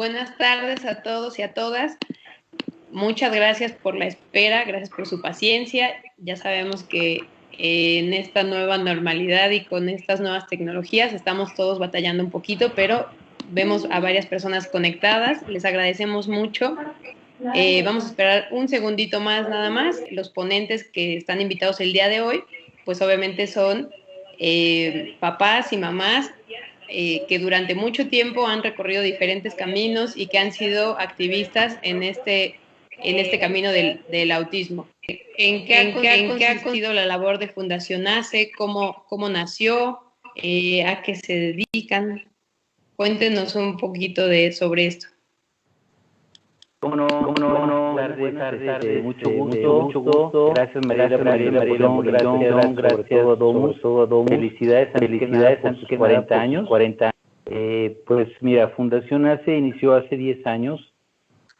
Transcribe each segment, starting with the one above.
Buenas tardes a todos y a todas. Muchas gracias por la espera, gracias por su paciencia. Ya sabemos que en esta nueva normalidad y con estas nuevas tecnologías estamos todos batallando un poquito, pero vemos a varias personas conectadas. Les agradecemos mucho. Vamos a esperar un segundito más nada más. Los ponentes que están invitados el día de hoy, pues obviamente son papás y mamás que durante mucho tiempo han recorrido diferentes caminos y que han sido activistas en este camino del autismo. ¿En qué ha consistido la labor de Fundación ACE? ¿Cómo nació? ¿A qué se dedican? Cuéntenos un poquito sobre esto. ¿Cómo no? Buenas tardes, mucho gusto. Gracias, Mariela, por la invitación. Gracias sobre todo a Domus. Felicidades antes que nada por sus 40 años. Pues mira, Fundación ACE inició hace 10 años.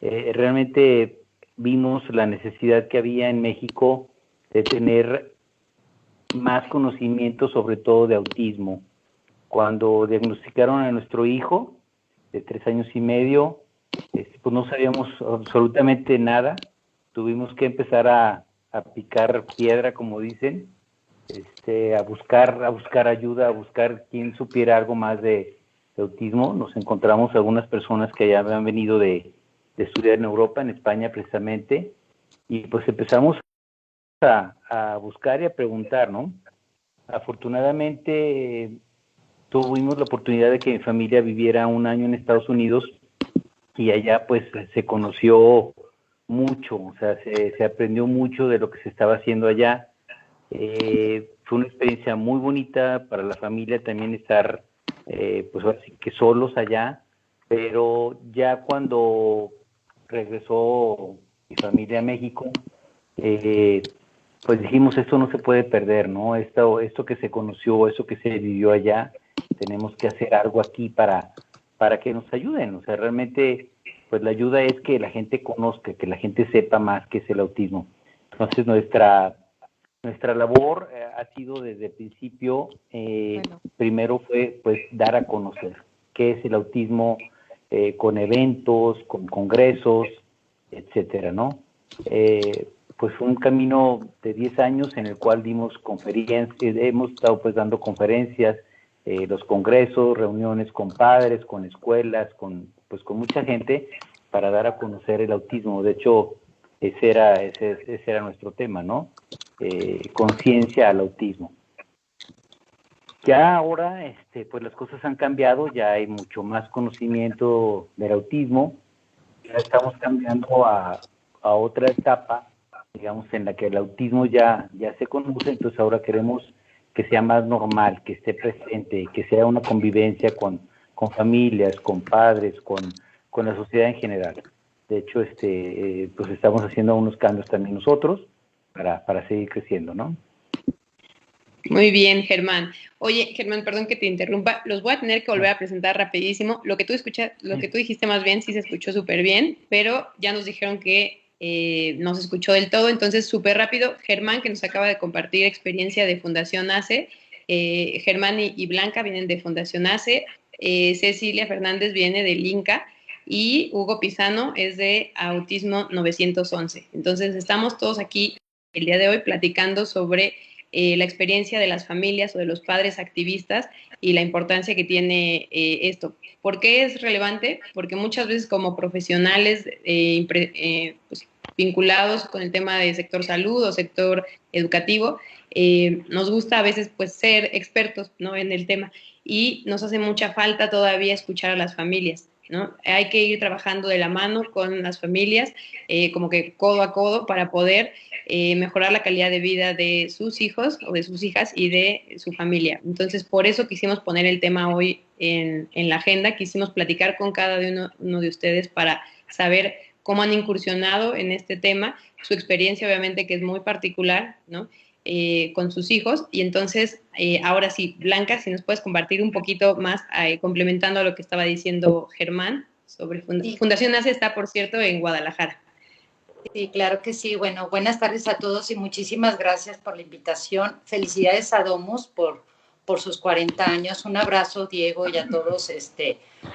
Realmente vimos la necesidad que había en México de tener más conocimiento, sobre todo de autismo. Cuando diagnosticaron a nuestro hijo de 3 años y medio, pues no sabíamos absolutamente nada. Tuvimos que empezar a picar piedra, como dicen, a buscar ayuda, a buscar quien supiera algo más de autismo. Nos encontramos algunas personas que ya habían venido de estudiar en Europa, en España precisamente, y pues empezamos a buscar y a preguntar, ¿no? Afortunadamente tuvimos la oportunidad de que mi familia viviera un año en Estados Unidos y allá pues se conoció mucho, o sea, se aprendió mucho de lo que se estaba haciendo allá. Fue una experiencia muy bonita para la familia también estar pues así que solos allá, pero ya cuando regresó mi familia a México, pues dijimos, esto no se puede perder, ¿no? Esto que se conoció, eso que se vivió allá, tenemos que hacer algo aquí para que nos ayuden. O sea, realmente, pues la ayuda es que la gente conozca, que la gente sepa más qué es el autismo. Entonces, nuestra labor ha sido desde el principio, primero fue pues dar a conocer qué es el autismo, con eventos, con congresos, etcétera, ¿no? Pues fue un camino de 10 años en el cual dimos conferencias, hemos estado pues dando conferencias, los congresos, reuniones con padres, con escuelas, con mucha gente para dar a conocer el autismo. De hecho, ese era nuestro tema, ¿no? Conciencia al autismo. Ya ahora, pues las cosas han cambiado, ya hay mucho más conocimiento del autismo, ya estamos cambiando a otra etapa, digamos, en la que el autismo ya se conoce, entonces ahora queremos que sea más normal, que esté presente, que sea una convivencia con familias, con padres, con la sociedad en general. De hecho, pues estamos haciendo unos cambios también nosotros para seguir creciendo, ¿no? Muy bien, Germán. Oye, Germán, perdón que te interrumpa. Los voy a tener que volver a presentar rapidísimo. Lo que tú dijiste más bien sí se escuchó súper bien, pero ya nos dijeron que no se escuchó del todo. Entonces, súper rápido, Germán, que nos acaba de compartir experiencia de Fundación ACE. Germán y Blanca vienen de Fundación ACE. Cecilia Fernández viene del INCA y Hugo Pizano es de Autismo 911. Entonces, estamos todos aquí el día de hoy platicando sobre la experiencia de las familias o de los padres activistas y la importancia que tiene esto. ¿Por qué es relevante? Porque muchas veces como profesionales pues, vinculados con el tema del sector salud o sector educativo, nos gusta a veces pues ser expertos, ¿no?, en el tema, y nos hace mucha falta todavía escuchar a las familias, ¿no? Hay que ir trabajando de la mano con las familias, como que codo a codo, para poder mejorar la calidad de vida de sus hijos o de sus hijas y de su familia. Entonces, por eso quisimos poner el tema hoy en la agenda, quisimos platicar con cada uno de ustedes para saber cómo han incursionado en este tema, su experiencia obviamente que es muy particular, ¿no?, con sus hijos. Y entonces, ahora sí, Blanca, si nos puedes compartir un poquito más, complementando a lo que estaba diciendo Germán sobre Fundación ACE. Está, por cierto, en Guadalajara. Sí, claro que sí. Bueno, buenas tardes a todos y muchísimas gracias por la invitación. Felicidades a Domus por sus 40 años. Un abrazo, Diego, y a todos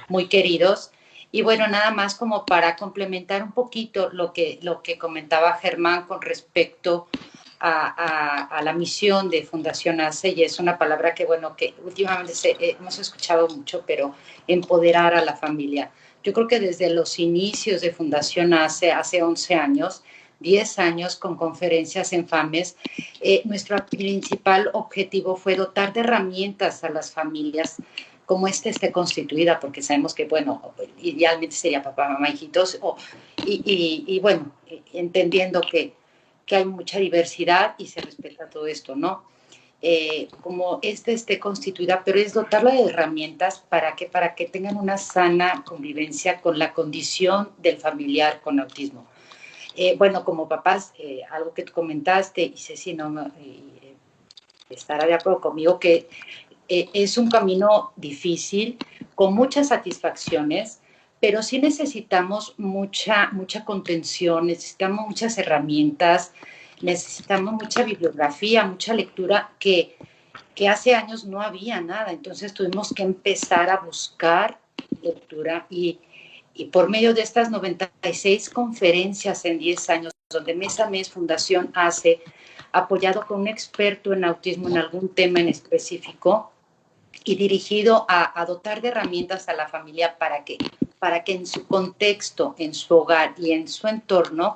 muy queridos. Y bueno, nada más como para complementar un poquito lo que comentaba Germán con respecto a la misión de Fundación ACE, y es una palabra que, bueno, que últimamente hemos escuchado mucho, pero empoderar a la familia. Yo creo que desde los inicios de Fundación ACE, hace 11 años, 10 años con conferencias en FAMES, nuestro principal objetivo fue dotar de herramientas a las familias como esté constituida, porque sabemos que, bueno, idealmente sería papá, mamá, hijitos, y bueno, entendiendo que hay mucha diversidad y se respeta todo esto, ¿no? Como esté constituida, pero es dotarla de herramientas para que tengan una sana convivencia con la condición del familiar con autismo. Bueno, como papás, algo que tú comentaste, y Ceci no, estará de acuerdo conmigo, que es un camino difícil, con muchas satisfacciones, pero sí necesitamos mucha contención, necesitamos muchas herramientas, necesitamos mucha bibliografía, mucha lectura que hace años no había nada. Entonces tuvimos que empezar a buscar lectura y por medio de estas 96 conferencias en 10 años, donde mes a mes Fundación hace, apoyado con un experto en autismo en algún tema en específico, y dirigido a dotar de herramientas a la familia para que en su contexto, en su hogar y en su entorno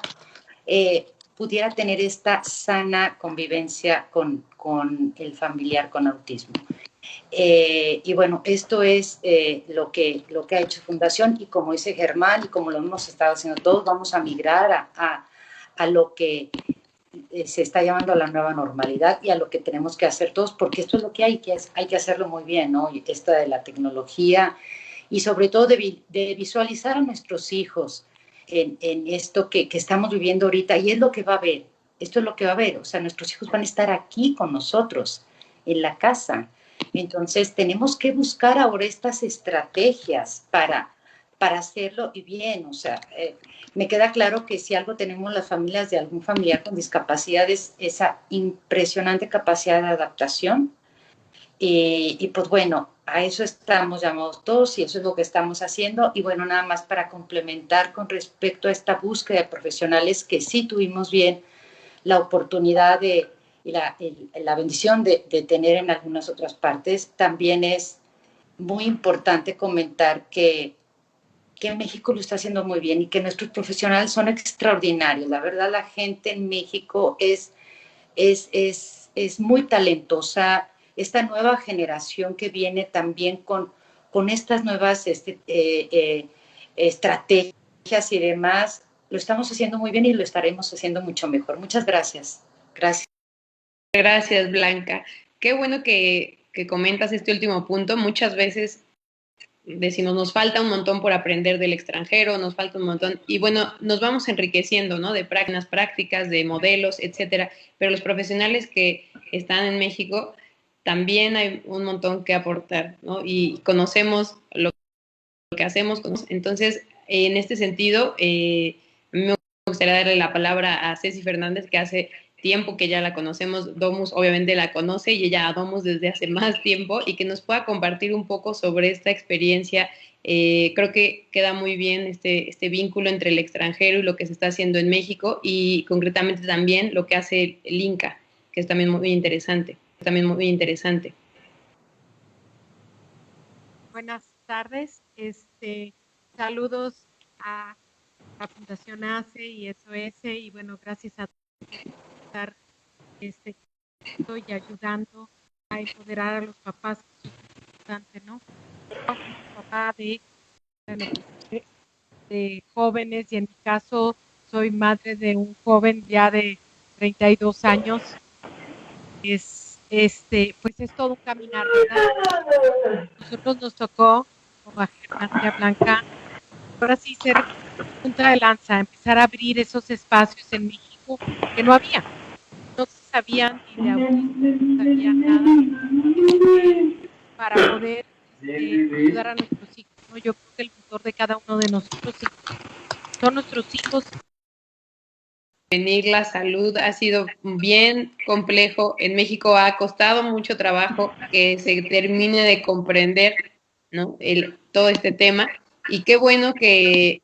pudiera tener esta sana convivencia con el familiar con autismo. Y bueno, esto es lo que ha hecho Fundación, y como dice Germán y como lo hemos estado haciendo todos, vamos a migrar a lo que se está llamando la nueva normalidad y a lo que tenemos que hacer todos, porque esto es lo que hay que hacerlo muy bien, ¿no? Y esta de la tecnología y sobre todo de visualizar a nuestros hijos en esto que estamos viviendo ahorita, y es lo que va a haber, esto es lo que va a haber, o sea, nuestros hijos van a estar aquí con nosotros, en la casa. Entonces tenemos que buscar ahora estas estrategias para hacerlo y bien, o sea, me queda claro que si algo tenemos las familias de algún familiar con discapacidad es esa impresionante capacidad de adaptación. Y pues bueno, a eso estamos llamados todos y eso es lo que estamos haciendo. Y bueno, nada más para complementar con respecto a esta búsqueda de profesionales que sí tuvimos bien la oportunidad y la bendición de tener en algunas otras partes, también es muy importante comentar que México lo está haciendo muy bien y que nuestros profesionales son extraordinarios. La verdad, la gente en México es muy talentosa. Esta nueva generación que viene también con estas nuevas estrategias y demás, lo estamos haciendo muy bien y lo estaremos haciendo mucho mejor. Muchas gracias. Gracias. Gracias, Blanca. Qué bueno que comentas este último punto. Muchas veces decimos, nos falta un montón por aprender del extranjero, nos falta un montón, y bueno, nos vamos enriqueciendo, ¿no? De prácticas, de modelos, etcétera, pero los profesionales que están en México, también hay un montón que aportar, ¿no? Y conocemos lo que hacemos, entonces, en este sentido, me gustaría darle la palabra a Ceci Fernández, que hace tiempo que ya la conocemos, Domus obviamente la conoce y ella a Domus desde hace más tiempo, y que nos pueda compartir un poco sobre esta experiencia. Creo que queda muy bien este vínculo entre el extranjero y lo que se está haciendo en México, y concretamente también lo que hace el INCA, que es también muy interesante, Buenas tardes, saludos a la Fundación ACE y SOS, y bueno, gracias a estar y ayudando a empoderar a los papás, que es importante, ¿no? Yo soy papá de jóvenes, y en mi caso soy madre de un joven ya de 32 años. Pues es todo un caminar, ¿verdad? Nosotros nos tocó, como a Germán y a Blanca, ahora sí ser punta de lanza, empezar a abrir esos espacios en México que no había. No se sabían ni de autismo, no sabían nada para poder ayudar a nuestros hijos, ¿no? Yo creo que el motor de cada uno de nosotros son nuestros hijos. Venir la salud ha sido bien complejo. En México ha costado mucho trabajo que se termine de comprender, ¿no? Todo este tema. y qué bueno que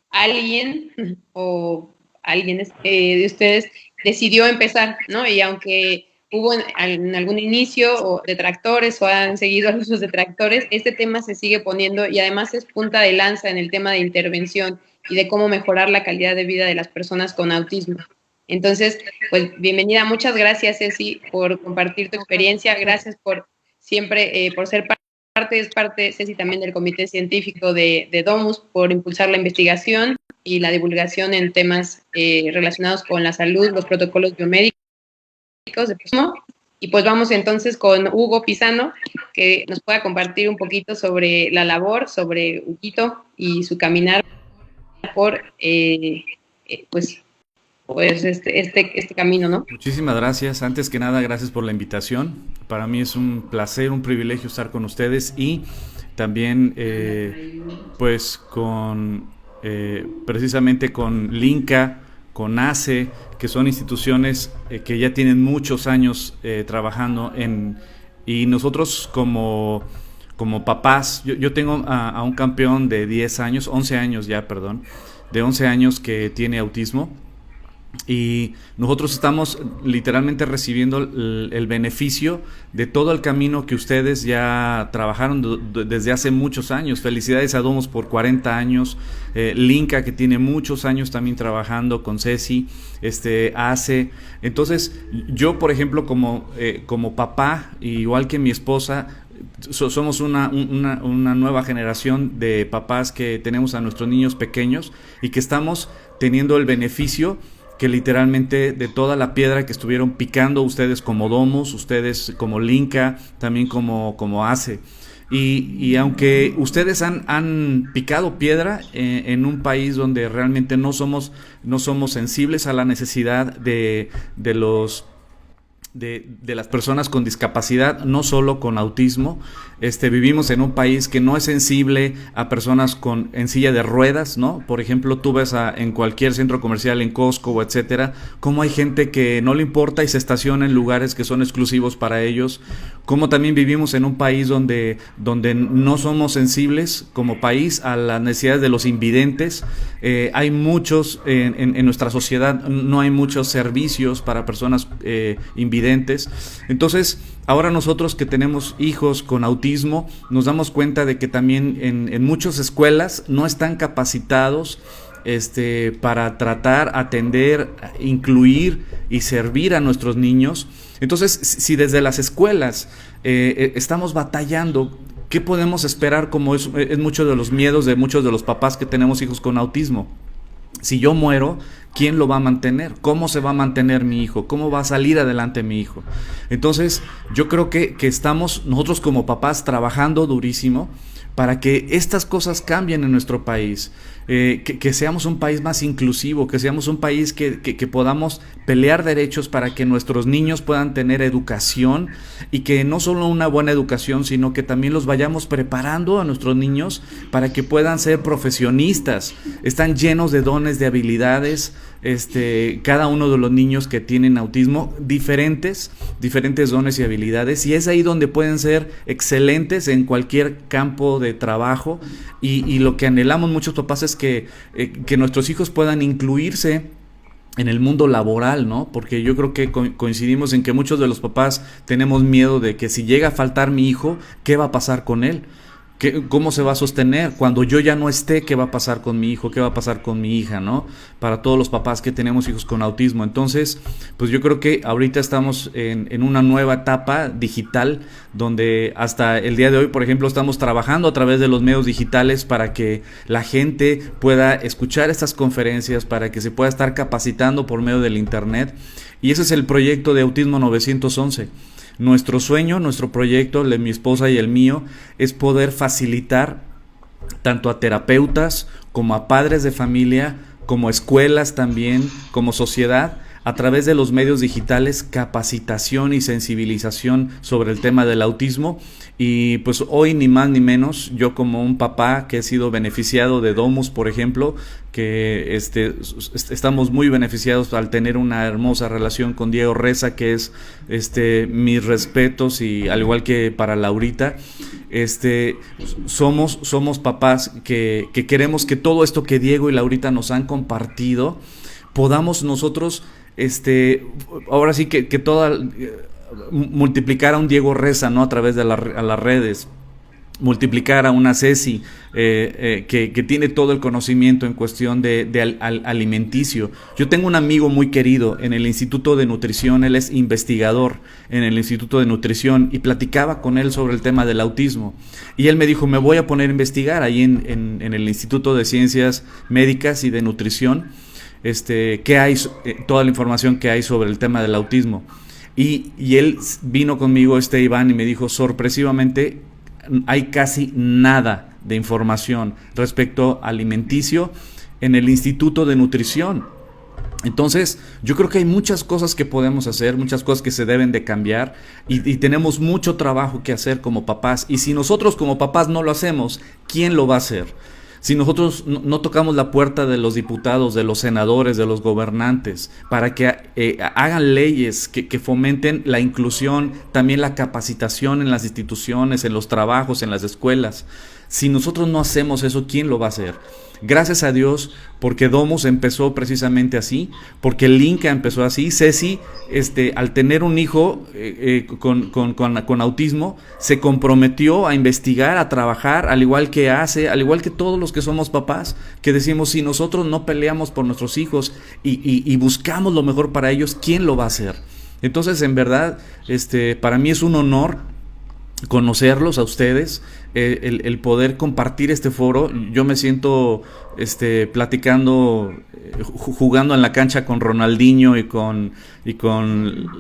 alguien o alguien de ustedes decidió empezar, ¿no? Y aunque hubo en algún inicio o detractores o han seguido a los detractores, este tema se sigue poniendo y además es punta de lanza en el tema de intervención y de cómo mejorar la calidad de vida de las personas con autismo. Entonces, pues bienvenida, muchas gracias Ceci por compartir tu experiencia, gracias por siempre, por ser parte Ceci también del comité científico de Domus, por impulsar la investigación y la divulgación en temas relacionados con la salud, los protocolos biomédicos de autismo. Y pues vamos entonces con Hugo Pisano, que nos pueda compartir un poquito sobre la labor, sobre Huguito y su caminar por este camino, ¿no? Muchísimas gracias. Antes que nada, gracias por la invitación. Para mí es un placer, un privilegio estar con ustedes y también pues precisamente con LINCA, con ACE, que son instituciones que ya tienen muchos años trabajando y nosotros como papás, yo tengo a un campeón de 10 años, 11 años ya, perdón, de 11 años que tiene autismo. Y nosotros estamos literalmente recibiendo el beneficio de todo el camino que ustedes ya trabajaron desde hace muchos años. Felicidades a Domus por 40 años, LINCA que tiene muchos años también trabajando con Ceci, ACE. Entonces yo, por ejemplo, como papá, igual que mi esposa, somos una nueva generación de papás que tenemos a nuestros niños pequeños y que estamos teniendo el beneficio que literalmente de toda la piedra que estuvieron picando ustedes como Domus, ustedes como LINCA, también como ACE. Y aunque ustedes han picado piedra en un país donde realmente no somos sensibles a la necesidad de las personas con discapacidad, no solo con autismo, vivimos en un país que no es sensible a personas en silla de ruedas, ¿no? Por ejemplo, tú ves en cualquier centro comercial, en Costco, etcétera, cómo hay gente que no le importa y se estaciona en lugares que son exclusivos para ellos, cómo también vivimos en un país donde no somos sensibles como país a las necesidades de los invidentes. Hay muchos, en nuestra sociedad no hay muchos servicios para personas invidentes. Entonces, ahora nosotros que tenemos hijos con autismo, nos damos cuenta de que también en muchas escuelas no están capacitados para tratar, atender, incluir y servir a nuestros niños. Entonces, si desde las escuelas estamos batallando, ¿qué podemos esperar? Como es mucho de los miedos de muchos de los papás que tenemos hijos con autismo. Si yo muero, ¿quién lo va a mantener? ¿Cómo se va a mantener mi hijo? ¿Cómo va a salir adelante mi hijo? Entonces, yo creo que estamos nosotros como papás trabajando durísimo para que estas cosas cambien en nuestro país, que seamos un país más inclusivo, que seamos un país que podamos pelear derechos para que nuestros niños puedan tener educación y que no solo una buena educación, sino que también los vayamos preparando a nuestros niños para que puedan ser profesionistas. Están llenos de dones, de habilidades, cada uno de los niños que tienen autismo, diferentes dones y habilidades, y es ahí donde pueden ser excelentes en cualquier campo de trabajo, y lo que anhelamos muchos papás es que nuestros hijos puedan incluirse en el mundo laboral, ¿no? Porque yo creo que coincidimos en que muchos de los papás tenemos miedo de que si llega a faltar mi hijo, ¿qué va a pasar con él? ¿Cómo se va a sostener? Cuando yo ya no esté, ¿qué va a pasar con mi hijo? ¿Qué va a pasar con mi hija? ¿No? Para todos los papás que tenemos hijos con autismo. Entonces, pues yo creo que ahorita estamos en una nueva etapa digital, donde hasta el día de hoy, por ejemplo, estamos trabajando a través de los medios digitales para que la gente pueda escuchar estas conferencias, para que se pueda estar capacitando por medio del internet. Y ese es el proyecto de Autismo 911. Nuestro sueño, nuestro proyecto, el de mi esposa y el mío, es poder facilitar tanto a terapeutas como a padres de familia, como escuelas también, como sociedad, a través de los medios digitales, capacitación y sensibilización sobre el tema del autismo. Y pues hoy ni más ni menos, yo como un papá que he sido beneficiado de Domus, por ejemplo, que estamos muy beneficiados al tener una hermosa relación con Diego Reza, que es mis respetos, y al igual que para Laurita, somos papás que queremos que todo esto que Diego y Laurita nos han compartido, podamos nosotros, ahora sí que multiplicar a un Diego Reza, ¿no? A través de a las redes, multiplicar a una Ceci que tiene todo el conocimiento en cuestión de alimenticio. Yo tengo un amigo muy querido en el Instituto de Nutrición, él es investigador en el Instituto de Nutrición, y platicaba con él sobre el tema del autismo, y él me dijo, me voy a poner a investigar ahí en el Instituto de Ciencias Médicas y de Nutrición, qué hay, toda la información que hay sobre el tema del autismo. Y él vino conmigo, Iván, y me dijo, sorpresivamente, hay casi nada de información respecto alimenticio en el Instituto de Nutrición. Entonces, yo creo que hay muchas cosas que podemos hacer, muchas cosas que se deben de cambiar, y tenemos mucho trabajo que hacer como papás. Y si nosotros como papás no lo hacemos, ¿quién lo va a hacer? Si nosotros no tocamos la puerta de los diputados, de los senadores, de los gobernantes, para que hagan leyes que fomenten la inclusión, también la capacitación en las instituciones, en los trabajos, en las escuelas. Si nosotros no hacemos eso, ¿quién lo va a hacer? Gracias a Dios, porque Domus empezó precisamente así, porque el Inca empezó así. Ceci, al tener un hijo con autismo, se comprometió a investigar, a trabajar, al igual que todos los que somos papás, que decimos, si nosotros no peleamos por nuestros hijos y buscamos lo mejor para ellos, ¿quién lo va a hacer? Entonces, en verdad, para mí es un honor conocerlos a ustedes, el poder compartir este foro. Yo me siento platicando, jugando en la cancha con Ronaldinho y con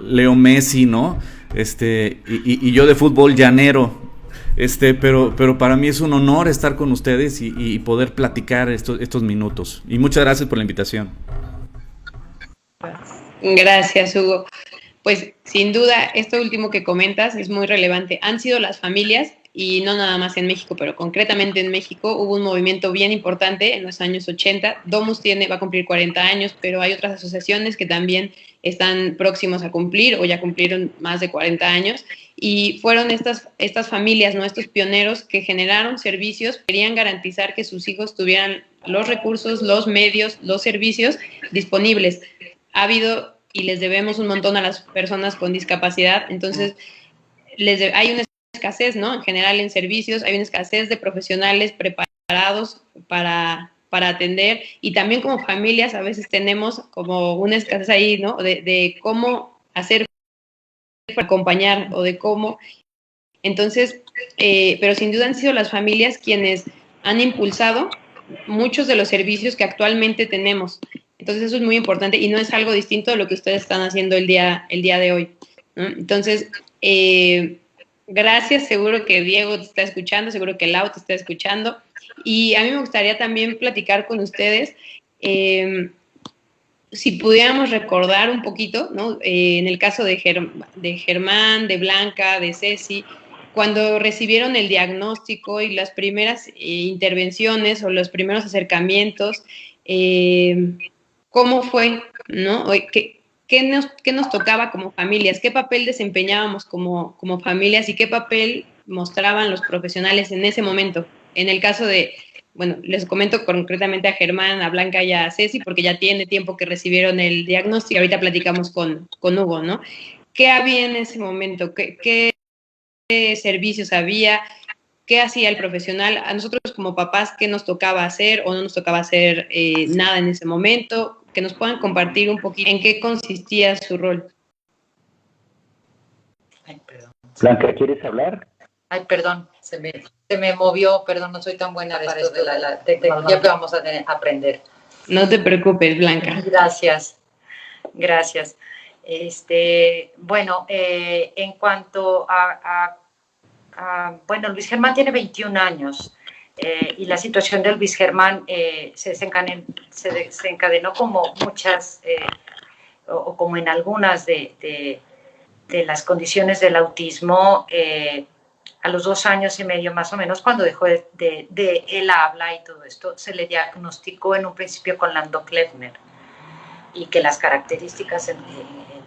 Leo Messi, ¿no? Y yo de fútbol llanero, pero para mí es un honor estar con ustedes y poder platicar estos minutos. Y muchas gracias por la invitación. Gracias, Hugo. Pues sin duda, esto último que comentas es muy relevante. Han sido las familias, y no nada más en México, pero concretamente en México hubo un movimiento bien importante en los años 80. Domus va a cumplir 40 años, pero hay otras asociaciones que también están próximos a cumplir o ya cumplieron más de 40 años. Y fueron estas familias, ¿no? Estos pioneros que generaron servicios, querían garantizar que sus hijos tuvieran los recursos, los medios, los servicios disponibles. Ha habido y les debemos un montón a las personas con discapacidad, entonces hay una escasez, ¿no? En general en servicios, hay una escasez de profesionales preparados para atender, y también como familias a veces tenemos como una escasez ahí, ¿no? De cómo hacer para acompañar o de cómo. Entonces, pero sin duda han sido las familias quienes han impulsado muchos de los servicios que actualmente tenemos. Entonces eso es muy importante y no es algo distinto de lo que ustedes están haciendo el día de hoy, ¿no? Entonces, gracias, seguro que Diego te está escuchando, seguro que Lau te está escuchando, y a mí me gustaría también platicar con ustedes, si pudiéramos recordar un poquito, ¿no? En el caso de Germán, de Blanca, de Ceci, cuando recibieron el diagnóstico y las primeras intervenciones o los primeros acercamientos, ¿cómo fue, no? ¿Qué nos tocaba como familias? ¿Qué papel desempeñábamos como familias y qué papel mostraban los profesionales en ese momento? En el caso de, bueno, les comento concretamente a Germán, a Blanca y a Ceci, porque ya tiene tiempo que recibieron el diagnóstico y ahorita platicamos con Hugo, ¿no? ¿Qué había en ese momento? ¿Qué servicios había? ¿Qué hacía el profesional? A nosotros como papás, ¿qué nos tocaba hacer o no nos tocaba hacer nada en ese momento? Que nos puedan compartir un poquito en qué consistía su rol. Ay, perdón. Blanca, ¿quieres hablar? Ay, perdón, se me movió, perdón, no soy tan buena para esto de la tecnología que vamos a aprender. No te preocupes, Blanca. Gracias. Bueno, en cuanto a bueno, Luis Germán tiene 21 años y la situación de Luis Germán se desencadenó como muchas, o como en algunas de las condiciones del autismo, a los 2 años y medio más o menos, cuando dejó de él habla y todo esto, se le diagnosticó en un principio con Landau-Kleffner, y que las características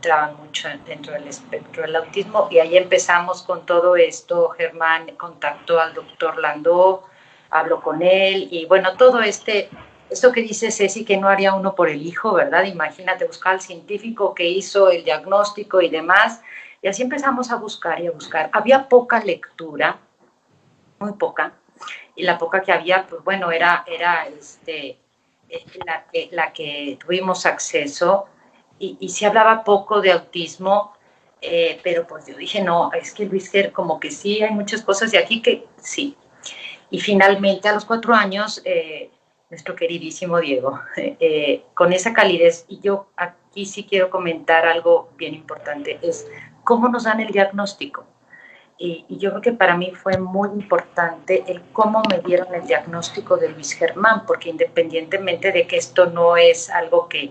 entraban mucho dentro del espectro del autismo, y ahí empezamos con todo esto. Germán contactó al doctor Landó, habló con él, y bueno, todo esto que dice Ceci, que no haría uno por el hijo, ¿verdad? Imagínate, buscar al científico que hizo el diagnóstico y demás, y así empezamos a buscar y a buscar. Había poca lectura, muy poca, y la poca que había, pues bueno, era la que tuvimos acceso, y se hablaba poco de autismo, pero pues yo dije, no, es que Luis Ger, como que sí, hay muchas cosas de aquí que sí. Y finalmente a los 4 años, nuestro queridísimo Diego, con esa calidez, y yo aquí sí quiero comentar algo bien importante, es cómo nos dan el diagnóstico. Y yo creo que para mí fue muy importante el cómo me dieron el diagnóstico de Luis Germán, porque independientemente de que esto no es algo que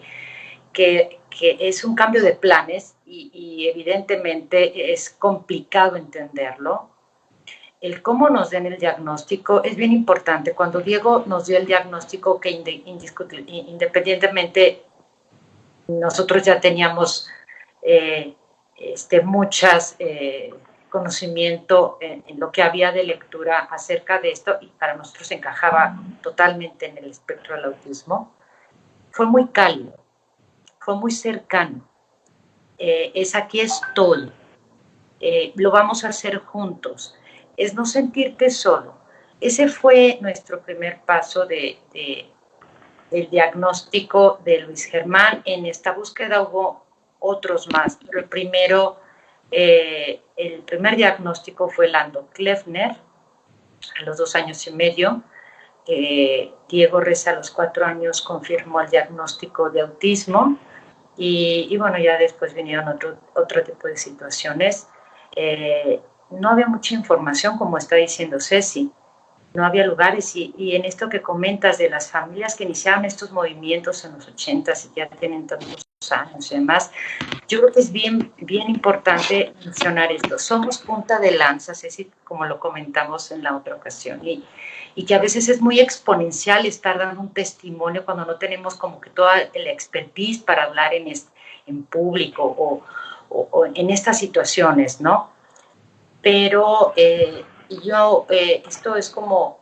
es un cambio de planes, y evidentemente es complicado entenderlo, el cómo nos den el diagnóstico es bien importante. Cuando Diego nos dio el diagnóstico, que independientemente nosotros ya teníamos muchas conocimiento en lo que había de lectura acerca de esto, y para nosotros encajaba totalmente en el espectro del autismo, fue muy cálido, fue muy cercano. Aquí estoy, lo vamos a hacer juntos, es no sentirte solo. Ese fue nuestro primer paso del diagnóstico de Luis Germán. En esta búsqueda hubo otros más, pero el primer diagnóstico fue Lando Kleffner a los 2 años y medio. Diego Reza a los 4 años confirmó el diagnóstico de autismo, y bueno, ya después vinieron otro tipo de situaciones. No había mucha información, como está diciendo Ceci, no había lugares, y en esto que comentas de las familias que iniciaron estos movimientos en los 80s y ya tienen tantos años y demás, yo creo que es bien, bien importante mencionar esto. Somos punta de lanza, Ceci, como lo comentamos en la otra ocasión, y que a veces es muy exponencial estar dando un testimonio cuando no tenemos como que toda la expertise para hablar en público o en estas situaciones, ¿no? Pero esto es como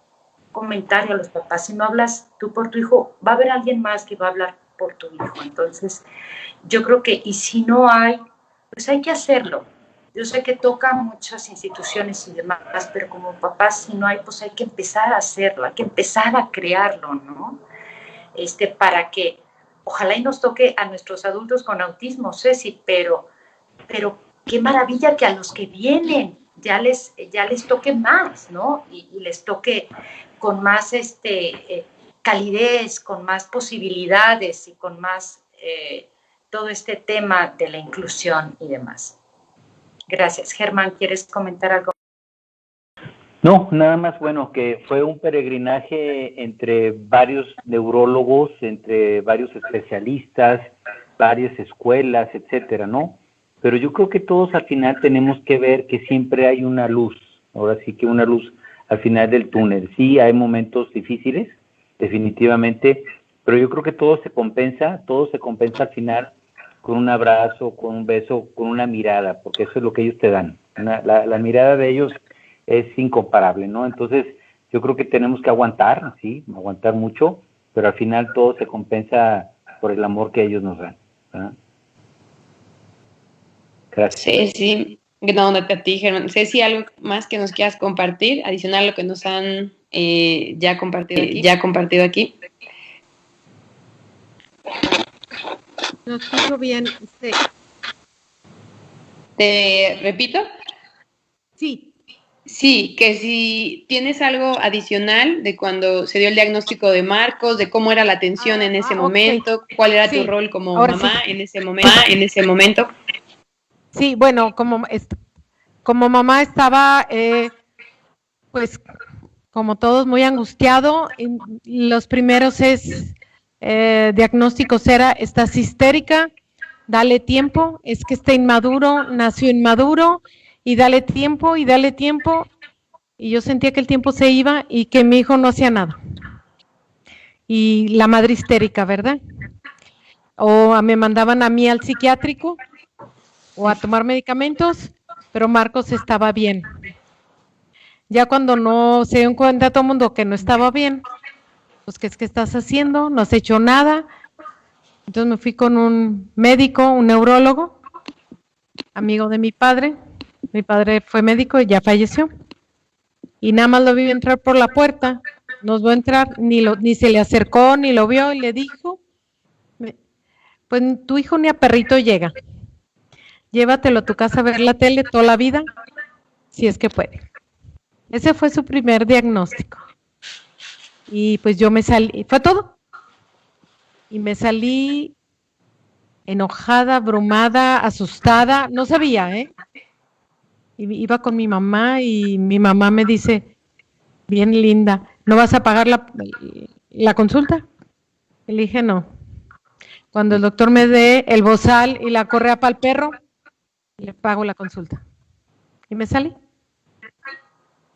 comentario a los papás: si no hablas tú por tu hijo, va a haber alguien más que va a hablar por tu hijo. Entonces, yo creo que, y si no hay, pues hay que hacerlo. Yo sé que toca muchas instituciones y demás, pero como papás, si no hay, pues hay que empezar a hacerlo, hay que empezar a crearlo, ¿no? Para que ojalá y nos toque a nuestros adultos con autismo, Ceci, pero qué maravilla que a los que vienen ya les toque más, ¿no? Y les toque con más calidez, con más posibilidades y con más todo este tema de la inclusión y demás. Gracias. Germán, ¿quieres comentar algo? No, nada más, bueno, que fue un peregrinaje entre varios neurólogos, entre varios especialistas, varias escuelas, etcétera, ¿no? Pero yo creo que todos al final tenemos que ver que siempre hay una luz, ahora sí que una luz al final del túnel. Sí, hay momentos difíciles, definitivamente, pero yo creo que todo se compensa al final con un abrazo, con un beso, con una mirada, porque eso es lo que ellos te dan. La mirada de ellos es incomparable, ¿no? Entonces, yo creo que tenemos que aguantar, sí, aguantar mucho, pero al final todo se compensa por el amor que ellos nos dan, ¿verdad? Gracias. Sí. No, a ti, Germán. Ceci, ¿algo más que nos quieras compartir, adicional a lo que nos han ya compartido aquí? No escucho bien. ¿Te repito? Sí. Sí, que si tienes algo adicional de cuando se dio el diagnóstico de Marcos, de cómo era la atención en ese momento, cuál era tu rol como mamá en ese momento. Sí, bueno, como mamá estaba, pues, como todos, muy angustiado. Los primeros diagnósticos estás histérica, dale tiempo, es que está inmaduro, nació inmaduro, y dale tiempo, y yo sentía que el tiempo se iba y que mi hijo no hacía nada. Y la madre histérica, ¿verdad? O me mandaban a mí al psiquiátrico, o a tomar medicamentos, pero Marcos estaba bien. Ya cuando no se dio cuenta todo el mundo que no estaba bien, pues ¿qué es que estás haciendo? No has hecho nada. Entonces me fui con un médico, un neurólogo, amigo de mi padre. Mi padre fue médico y ya falleció. Y nada más lo vi entrar por la puerta. Nos vio entrar, ni se le acercó, ni lo vio, y le dijo, pues tu hijo ni a perrito llega. Llévatelo a tu casa a ver la tele toda la vida, si es que puede. Ese fue su primer diagnóstico. Y pues yo me salí, fue todo. Y me salí enojada, abrumada, asustada, no sabía, ¿eh? Y iba con mi mamá y mi mamá me dice, bien linda, ¿no vas a pagar la consulta? Y le dije, no. Cuando el doctor me dé el bozal y la correa para el perro, le pago la consulta. Y me salí.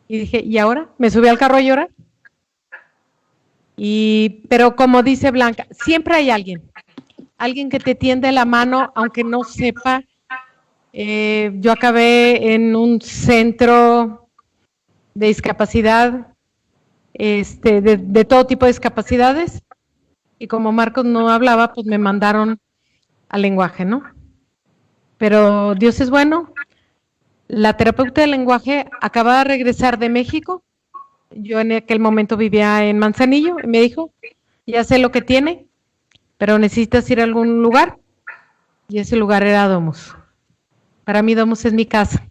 Y dije, ¿y ahora? Me subí al carro a llorar. Pero como dice Blanca, siempre hay alguien que te tiende la mano, aunque no sepa. Yo acabé en un centro de discapacidad, de todo tipo de discapacidades, y como Marcos no hablaba, pues me mandaron al lenguaje, ¿no? Pero Dios es bueno. La terapeuta del lenguaje acaba de regresar de México. Yo en aquel momento vivía en Manzanillo y me dijo, ya sé lo que tiene, pero necesitas ir a algún lugar. Y ese lugar era Domus. Para mí Domus es mi casa.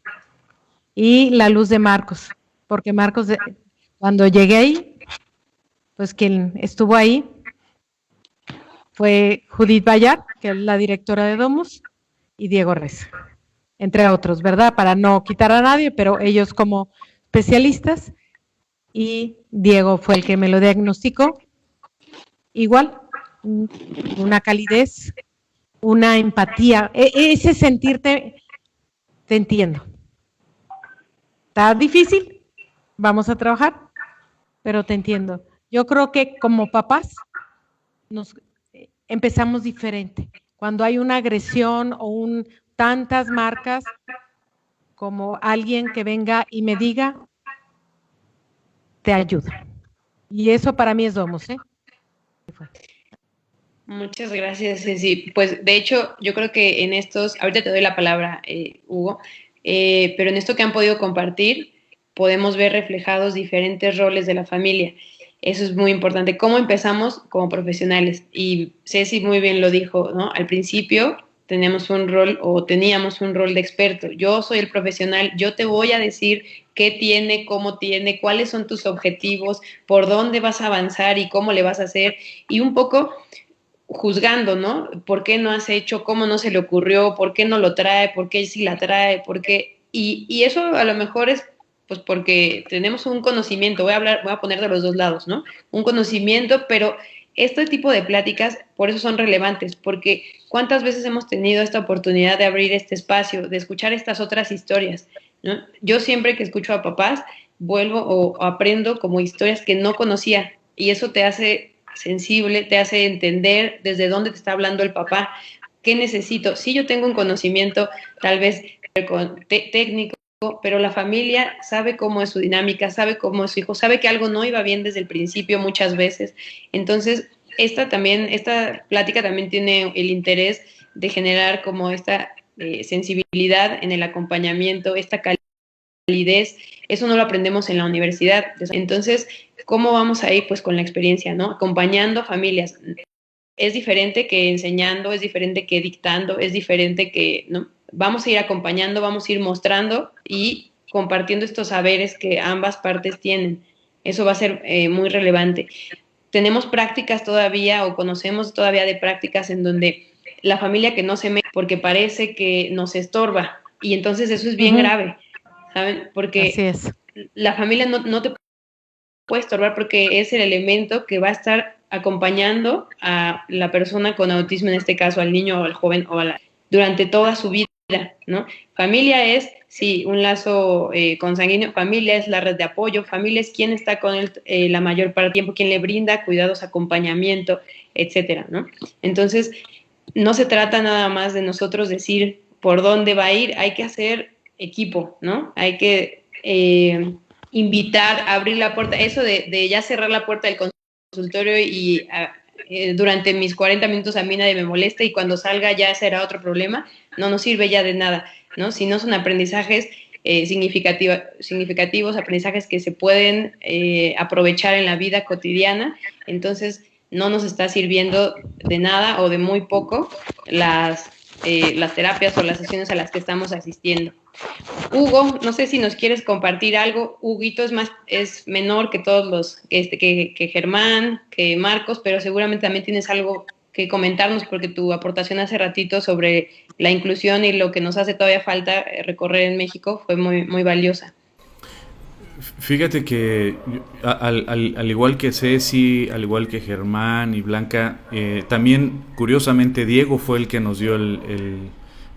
Y la luz de Marcos, porque Marcos, cuando llegué ahí, pues quien estuvo ahí fue Judith Bayar, que es la directora de Domus, y Diego Reza, entre otros, ¿verdad? Para no quitar a nadie, pero ellos como especialistas, y Diego fue el que me lo diagnosticó. Igual, una calidez, una empatía, ese sentirte, te entiendo. Está difícil, vamos a trabajar, pero te entiendo. Yo creo que como papás nos empezamos diferente. Cuando hay una agresión o tantas marcas, como alguien que venga y me diga, te ayuda. Y eso para mí es Domus, ¿eh? Muchas gracias, Ceci. Pues de hecho, yo creo que en estos, ahorita te doy la palabra, Hugo, pero en esto que han podido compartir, podemos ver reflejados diferentes roles de la familia. Eso es muy importante. ¿Cómo empezamos como profesionales? Y Ceci muy bien lo dijo, ¿no? Al principio tenemos un rol o teníamos un rol de experto. Yo soy el profesional, yo te voy a decir qué tiene, cómo tiene, cuáles son tus objetivos, por dónde vas a avanzar y cómo le vas a hacer. Y un poco juzgando, ¿no? ¿Por qué no has hecho? ¿Cómo no se le ocurrió? ¿Por qué no lo trae? ¿Por qué sí la trae? ¿Por qué? Y eso a lo mejor es pues porque tenemos un conocimiento, voy a poner de los dos lados, ¿no? Un conocimiento, pero este tipo de pláticas por eso son relevantes, porque ¿cuántas veces hemos tenido esta oportunidad de abrir este espacio, de escuchar estas otras historias, ¿no? Yo siempre que escucho a papás, vuelvo o aprendo como historias que no conocía y eso te hace sensible, te hace entender desde dónde te está hablando el papá, qué necesito. Sí, yo tengo un conocimiento tal vez técnico, pero la familia sabe cómo es su dinámica, sabe cómo es su hijo, sabe que algo no iba bien desde el principio muchas veces. Entonces, esta plática también tiene el interés de generar como esta sensibilidad en el acompañamiento, esta calidez. Eso no lo aprendemos en la universidad. Entonces, ¿cómo vamos a ir? Pues con la experiencia, ¿no? Acompañando a familias. Es diferente que enseñando, es diferente que dictando, es diferente que, ¿no? Vamos a ir acompañando, vamos a ir mostrando y compartiendo estos saberes que ambas partes tienen. Eso va a ser muy relevante. Tenemos prácticas todavía o conocemos todavía de prácticas en donde la familia que no se mete porque parece que nos estorba y entonces eso es bien grave, ¿saben? Porque la familia no te puede estorbar porque es el elemento que va a estar acompañando a la persona con autismo, en este caso al niño o al joven durante toda su vida, ¿no? Familia es, sí, un lazo consanguíneo, familia es la red de apoyo, familia es quien está con él la mayor parte del tiempo, quien le brinda cuidados, acompañamiento, etcétera, ¿no? Entonces, no se trata nada más de nosotros decir por dónde va a ir, hay que hacer equipo, ¿no? Hay que invitar, abrir la puerta, eso de ya cerrar la puerta del consultorio y durante mis 40 minutos a mí nadie me molesta y cuando salga ya será otro problema, no nos sirve ya de nada, ¿no? Si no son aprendizajes significativos, aprendizajes que se pueden aprovechar en la vida cotidiana, entonces no nos está sirviendo de nada o de muy poco las terapias o las sesiones a las que estamos asistiendo. Hugo, no sé si nos quieres compartir algo. Huguito es menor que todos los, que Germán, que Marcos, pero seguramente también tienes algo que comentarnos porque tu aportación hace ratito sobre la inclusión y lo que nos hace todavía falta recorrer en México fue muy, muy valiosa. Fíjate que al igual que Ceci, al igual que Germán y Blanca, también curiosamente Diego fue el que nos dio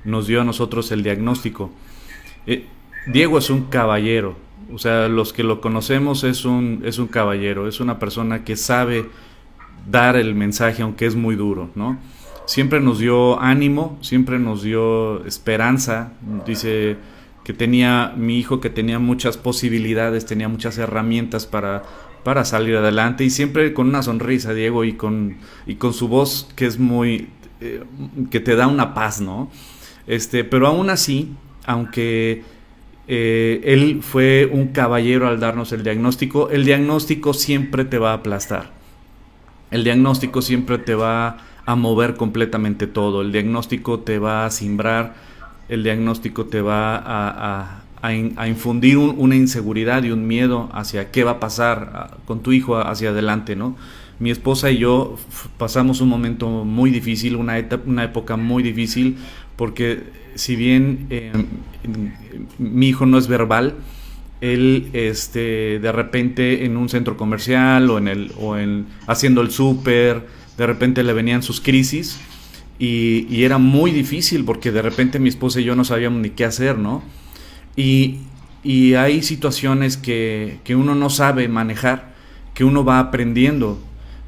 nos dio a nosotros el diagnóstico. Diego es un caballero, o sea, los que lo conocemos es un caballero, es una persona que sabe dar el mensaje aunque es muy duro, ¿no? Siempre nos dio ánimo, siempre nos dio esperanza. Dice que mi hijo que tenía muchas posibilidades, tenía muchas herramientas para salir adelante, y siempre con una sonrisa, Diego, y con su voz que es muy que te da una paz, ¿no? Pero aún así, aunque él fue un caballero al darnos el diagnóstico siempre te va a aplastar. El diagnóstico siempre te va a mover completamente todo. El diagnóstico te va a cimbrar. El diagnóstico te va a infundir una inseguridad y un miedo hacia qué va a pasar con tu hijo hacia adelante, ¿no? Mi esposa y yo pasamos un momento muy difícil, una época muy difícil, porque si bien mi hijo no es verbal, él de repente en un centro comercial o haciendo el súper, de repente le venían sus crisis y era muy difícil porque de repente mi esposa y yo no sabíamos ni qué hacer, ¿no? Y hay situaciones que uno no sabe manejar, que uno va aprendiendo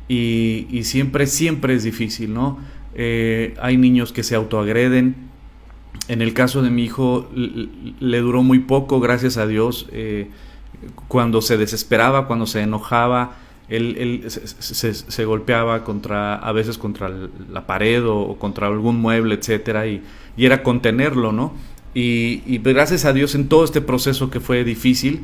y siempre es difícil, ¿no? Hay niños que se autoagreden. En el caso de mi hijo le duró muy poco, gracias a Dios. Cuando se desesperaba, cuando se enojaba, él se golpeaba a veces contra la pared o contra algún mueble, etcétera, y era contenerlo, ¿no? Y gracias a Dios en todo este proceso que fue difícil,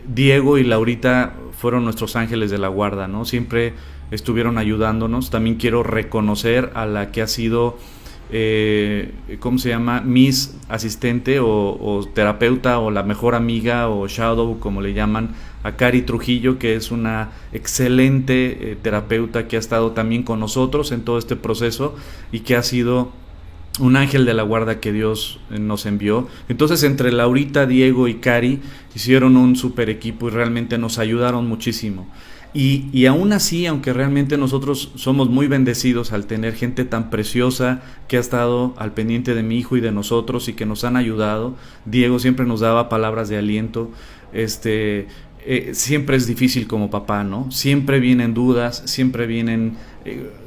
Diego y Laurita fueron nuestros ángeles de la guarda, ¿no? Siempre estuvieron ayudándonos. También quiero reconocer a la que ha sido ¿cómo se llama? Miss asistente o terapeuta o la mejor amiga o shadow, como le llaman, a Cari Trujillo, que es una excelente terapeuta que ha estado también con nosotros en todo este proceso y que ha sido un ángel de la guarda que Dios nos envió. Entonces entre Laurita, Diego y Cari hicieron un super equipo y realmente nos ayudaron muchísimo. Y aún así, aunque realmente nosotros somos muy bendecidos al tener gente tan preciosa que ha estado al pendiente de mi hijo y de nosotros y que nos han ayudado, Diego siempre nos daba palabras de aliento. Siempre es difícil como papá, ¿no? Siempre vienen dudas, siempre vienen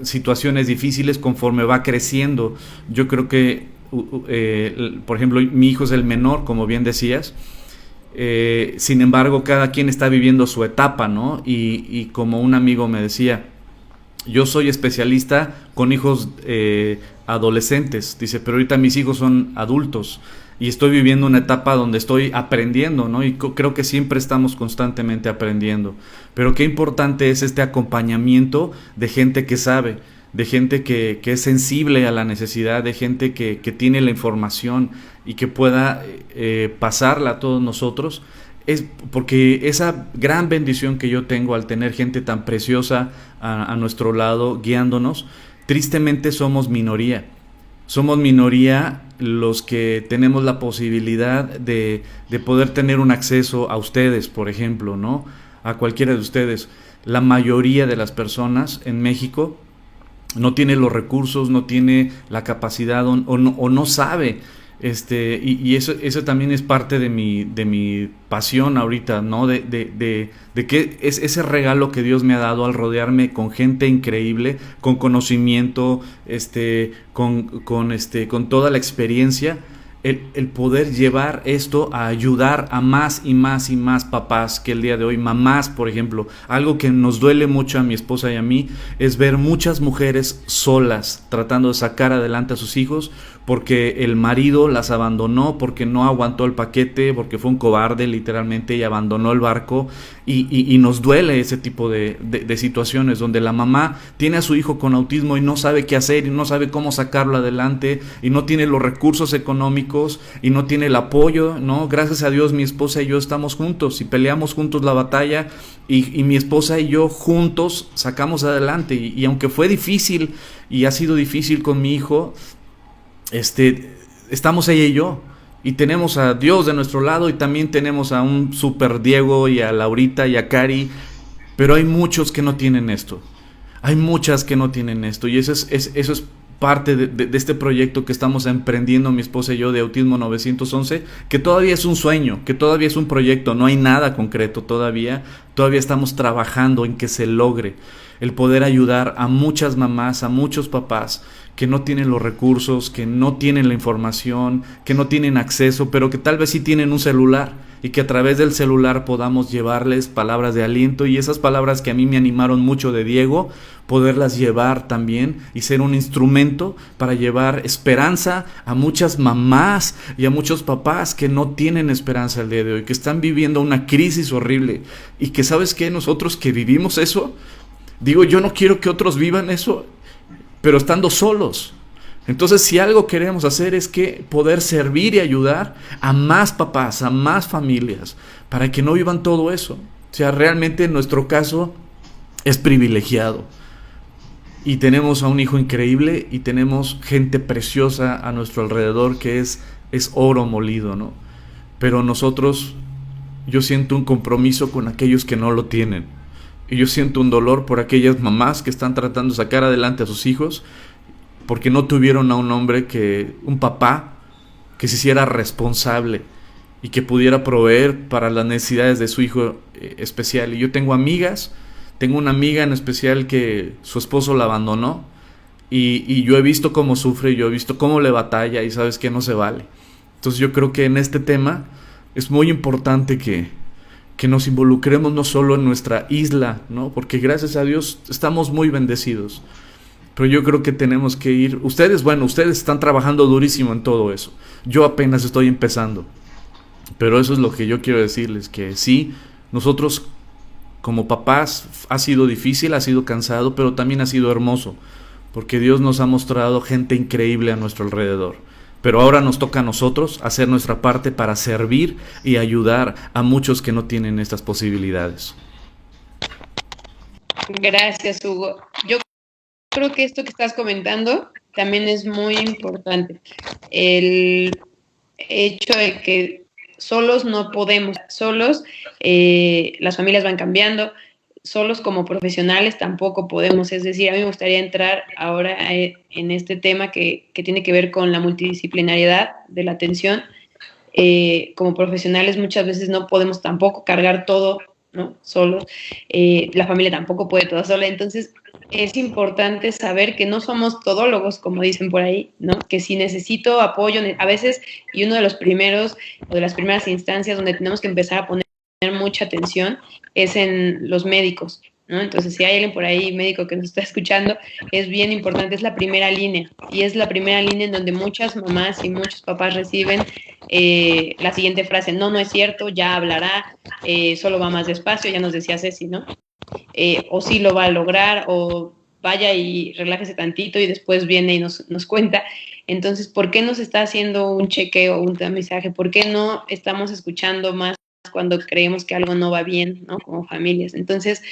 situaciones difíciles conforme va creciendo. Yo creo que, por ejemplo, mi hijo es el menor, como bien decías. Sin embargo, cada quien está viviendo su etapa, ¿no? Y como un amigo me decía, yo soy especialista con hijos adolescentes, dice, pero ahorita mis hijos son adultos y estoy viviendo una etapa donde estoy aprendiendo, ¿no? Y creo que siempre estamos constantemente aprendiendo, pero qué importante es este acompañamiento de gente que sabe, de gente que es sensible a la necesidad, de gente que tiene la información y que pueda pasarla a todos nosotros. Es porque esa gran bendición que yo tengo al tener gente tan preciosa a nuestro lado guiándonos, tristemente somos minoría los que tenemos la posibilidad de poder tener un acceso a ustedes, por ejemplo, ¿no? A cualquiera de ustedes. La mayoría de las personas en México no tiene los recursos, no tiene la capacidad o no sabe Y eso también es parte de mi pasión ahorita, ¿no? De que es ese regalo que Dios me ha dado al rodearme con gente increíble, con conocimiento, con toda la experiencia, el poder llevar esto a ayudar a más y más y más papás que el día de hoy, mamás, por ejemplo. Algo que nos duele mucho a mi esposa y a mí es ver muchas mujeres solas tratando de sacar adelante a sus hijos porque el marido las abandonó, porque no aguantó el paquete, porque fue un cobarde literalmente y abandonó el barco, y nos duele ese tipo de situaciones donde la mamá tiene a su hijo con autismo y no sabe qué hacer y no sabe cómo sacarlo adelante y no tiene los recursos económicos y no tiene el apoyo, ¿no? Gracias a Dios mi esposa y yo estamos juntos y peleamos juntos la batalla y mi esposa y yo juntos sacamos adelante y aunque fue difícil y ha sido difícil con mi hijo, estamos ella y yo y tenemos a Dios de nuestro lado y también tenemos a un super Diego y a Laurita y a Cari, pero hay muchos que no tienen esto, hay muchas que no tienen esto y eso es parte de este proyecto que estamos emprendiendo mi esposa y yo de Autismo 911, que todavía es un sueño, que todavía es un proyecto, no hay nada concreto todavía estamos trabajando en que se logre el poder ayudar a muchas mamás, a muchos papás que no tienen los recursos, que no tienen la información, que no tienen acceso, pero que tal vez sí tienen un celular y que a través del celular podamos llevarles palabras de aliento y esas palabras que a mí me animaron mucho de Diego, poderlas llevar también y ser un instrumento para llevar esperanza a muchas mamás y a muchos papás que no tienen esperanza el día de hoy, que están viviendo una crisis horrible y que ¿sabes qué? Nosotros que vivimos eso, digo, yo no quiero que otros vivan eso, pero estando solos. Entonces, si algo queremos hacer es que poder servir y ayudar a más papás, a más familias, para que no vivan todo eso. O sea, realmente en nuestro caso es privilegiado. Y tenemos a un hijo increíble y tenemos gente preciosa a nuestro alrededor que es oro molido, ¿no? Pero nosotros, yo siento un compromiso con aquellos que no lo tienen. Y yo siento un dolor por aquellas mamás que están tratando de sacar adelante a sus hijos porque no tuvieron a un papá que se hiciera responsable y que pudiera proveer para las necesidades de su hijo especial. Y yo tengo una amiga en especial que su esposo la abandonó y yo he visto cómo sufre, yo he visto cómo le batalla y sabes que no se vale. Entonces yo creo que en este tema es muy importante que nos involucremos no solo en nuestra isla, ¿no? Porque gracias a Dios estamos muy bendecidos. Pero yo creo que tenemos que ir. Ustedes están trabajando durísimo en todo eso. Yo apenas estoy empezando. Pero eso es lo que yo quiero decirles, que sí, nosotros como papás ha sido difícil, ha sido cansado, pero también ha sido hermoso. Porque Dios nos ha mostrado gente increíble a nuestro alrededor. Pero ahora nos toca a nosotros hacer nuestra parte para servir y ayudar a muchos que no tienen estas posibilidades. Gracias, Hugo. Yo creo que esto que estás comentando también es muy importante. El hecho de que solos no podemos, solos las familias van cambiando, solos como profesionales tampoco podemos. Es decir, a mí me gustaría entrar ahora en este tema que tiene que ver con la multidisciplinariedad de la atención. Como profesionales muchas veces no podemos tampoco cargar todo, ¿no? Solos. La familia tampoco puede toda sola. Entonces es importante saber que no somos todólogos, como dicen por ahí, ¿no? Que si necesito apoyo, a veces, y uno de los primeros o de las primeras instancias donde tenemos que empezar a poner mucha atención es en los médicos, ¿no? Entonces, si hay alguien por ahí, médico que nos está escuchando, es bien importante, es la primera línea, y es la primera línea en donde muchas mamás y muchos papás reciben la siguiente frase: no es cierto, ya hablará, solo va más despacio, ya nos decía Ceci, ¿no? O sí lo va a lograr, o vaya y relájese tantito y después viene y nos cuenta. Entonces, ¿por qué no se está haciendo un chequeo, un tamizaje? ¿Por qué no estamos escuchando más cuando creemos que algo no va bien, ¿no? Como familias. Entonces,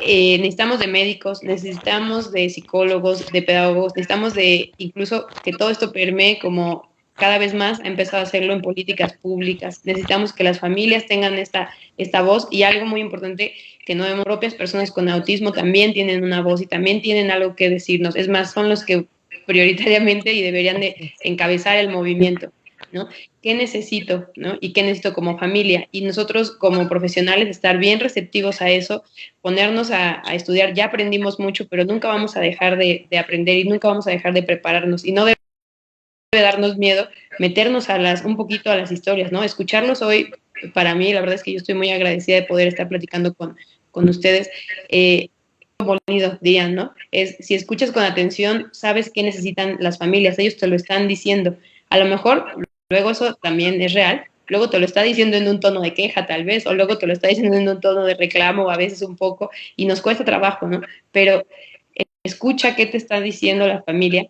necesitamos de médicos, necesitamos de psicólogos, de pedagogos, necesitamos de incluso que todo esto permee, como cada vez más ha empezado a hacerlo en políticas públicas. Necesitamos que las familias tengan esta voz, y algo muy importante que no vemos, propias personas con autismo también tienen una voz y también tienen algo que decirnos. Es más, son los que prioritariamente y deberían de encabezar el movimiento. ¿no? ¿Qué necesito, ¿no? Y qué necesito como familia. Y nosotros como profesionales estar bien receptivos a eso, ponernos a estudiar. Ya aprendimos mucho, pero nunca vamos a dejar de aprender y nunca vamos a dejar de prepararnos. Y no debe darnos miedo meternos un poquito a las historias, ¿no? Escucharlos hoy, para mí, la verdad es que yo estoy muy agradecida de poder estar platicando con ustedes. Bonito, dirían, ¿no? Si escuchas con atención, sabes qué necesitan las familias, ellos te lo están diciendo. A lo mejor, luego eso también es real, luego te lo está diciendo en un tono de queja, tal vez, o luego te lo está diciendo en un tono de reclamo, a veces un poco, y nos cuesta trabajo, ¿no? Pero escucha qué te está diciendo la familia,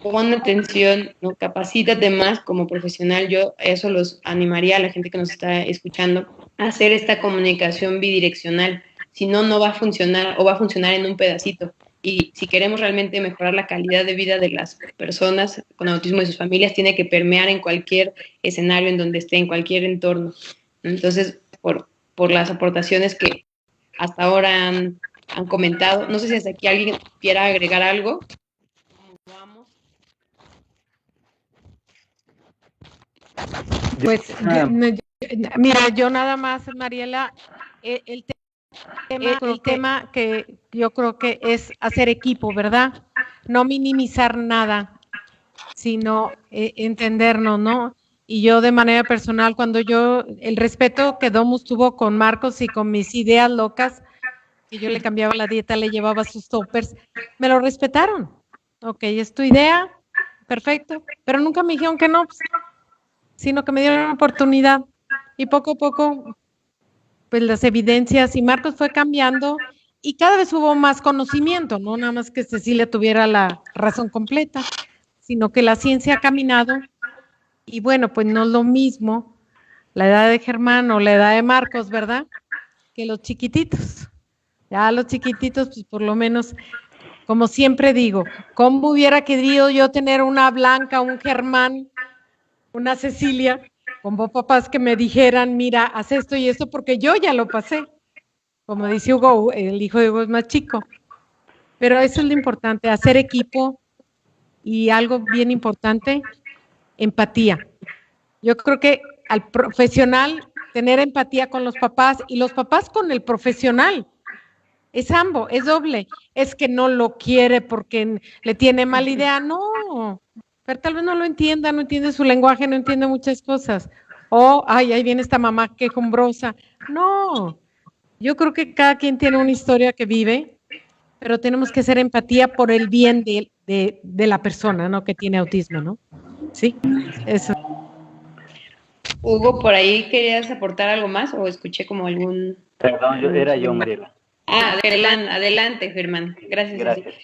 pon atención, ¿no? Capacítate más como profesional. Yo eso los animaría a la gente que nos está escuchando a hacer esta comunicación bidireccional. Si no, no va a funcionar o va a funcionar en un pedacito. Y si queremos realmente mejorar la calidad de vida de las personas con autismo y sus familias, tiene que permear en cualquier escenario en donde esté, en cualquier entorno. Entonces, por las aportaciones que hasta ahora han comentado, no sé si hasta aquí alguien quiera agregar algo. Vamos. Pues mira, yo nada más, Mariela, el tema que yo creo que es hacer equipo, ¿verdad? No minimizar nada, sino entendernos, ¿no? Y yo de manera personal, el respeto que Domus tuvo con Marcos y con mis ideas locas, que yo le cambiaba la dieta, le llevaba sus toppers, me lo respetaron. Ok, es tu idea, perfecto, pero nunca me dijeron que no, sino que me dieron una oportunidad y poco a poco, pues las evidencias y Marcos fue cambiando y cada vez hubo más conocimiento, no nada más que Cecilia tuviera la razón completa, sino que la ciencia ha caminado y bueno, pues no es lo mismo la edad de Germán o la edad de Marcos, ¿verdad? Que los chiquititos. Ya los chiquititos, pues por lo menos, como siempre digo, ¿cómo hubiera querido yo tener una Blanca, un Germán, una Cecilia, como papás que me dijeran, mira, haz esto y esto, porque yo ya lo pasé. Como dice Hugo, el hijo de Hugo es más chico. Pero eso es lo importante, hacer equipo y algo bien importante, empatía. Yo creo que al profesional tener empatía con los papás y los papás con el profesional. Es ambos, es doble. Es que no lo quiere porque le tiene mala idea. No, pero tal vez no lo entienda, no entiende su lenguaje, no entiende muchas cosas. O, ay, ahí viene esta mamá quejumbrosa. No, yo creo que cada quien tiene una historia que vive, pero tenemos que hacer empatía por el bien de la persona, ¿no? Que tiene autismo, ¿no? Sí, eso. Hugo, ¿por ahí querías aportar algo más o escuché como algún... Perdón, era yo, Mariela. Adelante, Germán. Gracias. Gracias.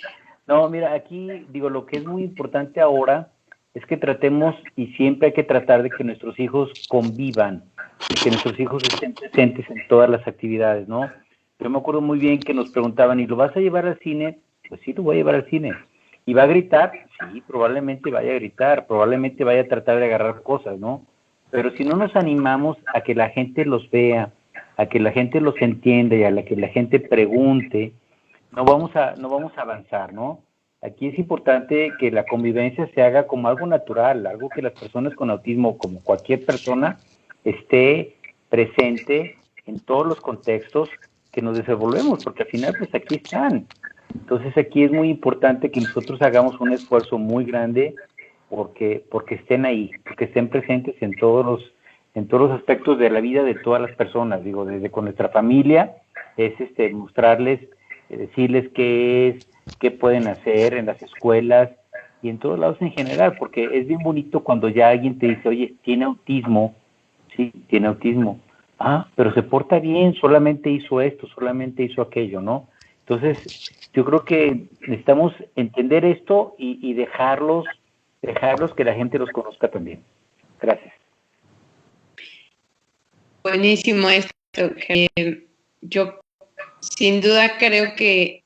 No, mira, aquí digo, lo que es muy importante ahora es que tratemos, y siempre hay que tratar de que nuestros hijos convivan, que nuestros hijos estén presentes en todas las actividades, ¿no? Yo me acuerdo muy bien que nos preguntaban, ¿y lo vas a llevar al cine? Pues sí, lo voy a llevar al cine. ¿Y va a gritar? Sí, probablemente vaya a gritar, probablemente vaya a tratar de agarrar cosas, ¿no? Pero si no nos animamos a que la gente los vea, a que la gente los entienda y a la que la gente pregunte, no vamos a avanzar, ¿no? Aquí es importante que la convivencia se haga como algo natural, algo que las personas con autismo, como cualquier persona, esté presente en todos los contextos que nos desenvolvemos, porque al final pues aquí están. Entonces aquí es muy importante que nosotros hagamos un esfuerzo muy grande porque estén ahí, porque estén presentes en todos los aspectos de la vida de todas las personas, digo, desde con nuestra familia, es mostrarles, decirles qué es, qué pueden hacer en las escuelas y en todos lados en general, porque es bien bonito cuando ya alguien te dice, oye, tiene autismo, sí, tiene autismo, pero se porta bien, solamente hizo esto, solamente hizo aquello, ¿no? Entonces, yo creo que necesitamos entender esto y dejarlos que la gente los conozca también. Gracias. Buenísimo esto. Yo sin duda creo que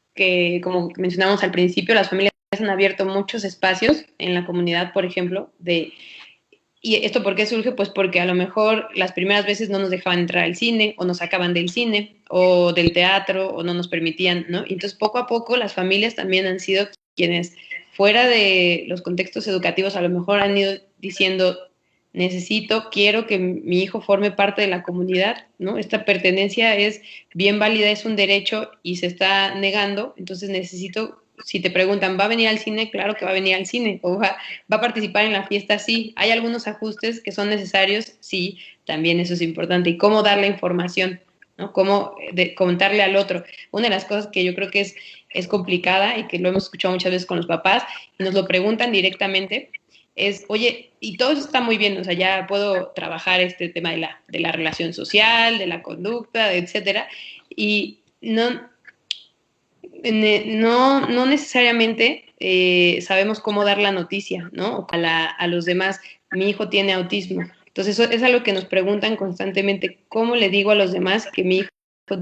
como mencionamos al principio, las familias han abierto muchos espacios en la comunidad, por ejemplo, ¿y esto por qué surge? Pues porque a lo mejor las primeras veces no nos dejaban entrar al cine, o nos sacaban del cine, o del teatro, o no nos permitían, ¿no? Y entonces poco a poco las familias también han sido quienes, fuera de los contextos educativos, a lo mejor han ido diciendo, quiero que mi hijo forme parte de la comunidad, ¿no? Esta pertenencia es bien válida, es un derecho y se está negando, entonces necesito, si te preguntan, ¿va a venir al cine? Claro que va a venir al cine, o va a participar en la fiesta, sí. ¿Hay algunos ajustes que son necesarios? Sí, también eso es importante. ¿Y cómo dar la información? ¿No? Cómo contarle al otro. Una de las cosas que yo creo que es complicada y que lo hemos escuchado muchas veces con los papás y nos lo preguntan directamente es, oye, y todo eso está muy bien, o sea, ya puedo trabajar este tema de la relación social, de la conducta, etcétera, y no necesariamente sabemos cómo dar la noticia, ¿no? A los demás, mi hijo tiene autismo. Entonces, eso es algo que nos preguntan constantemente, ¿cómo le digo a los demás que mi hijo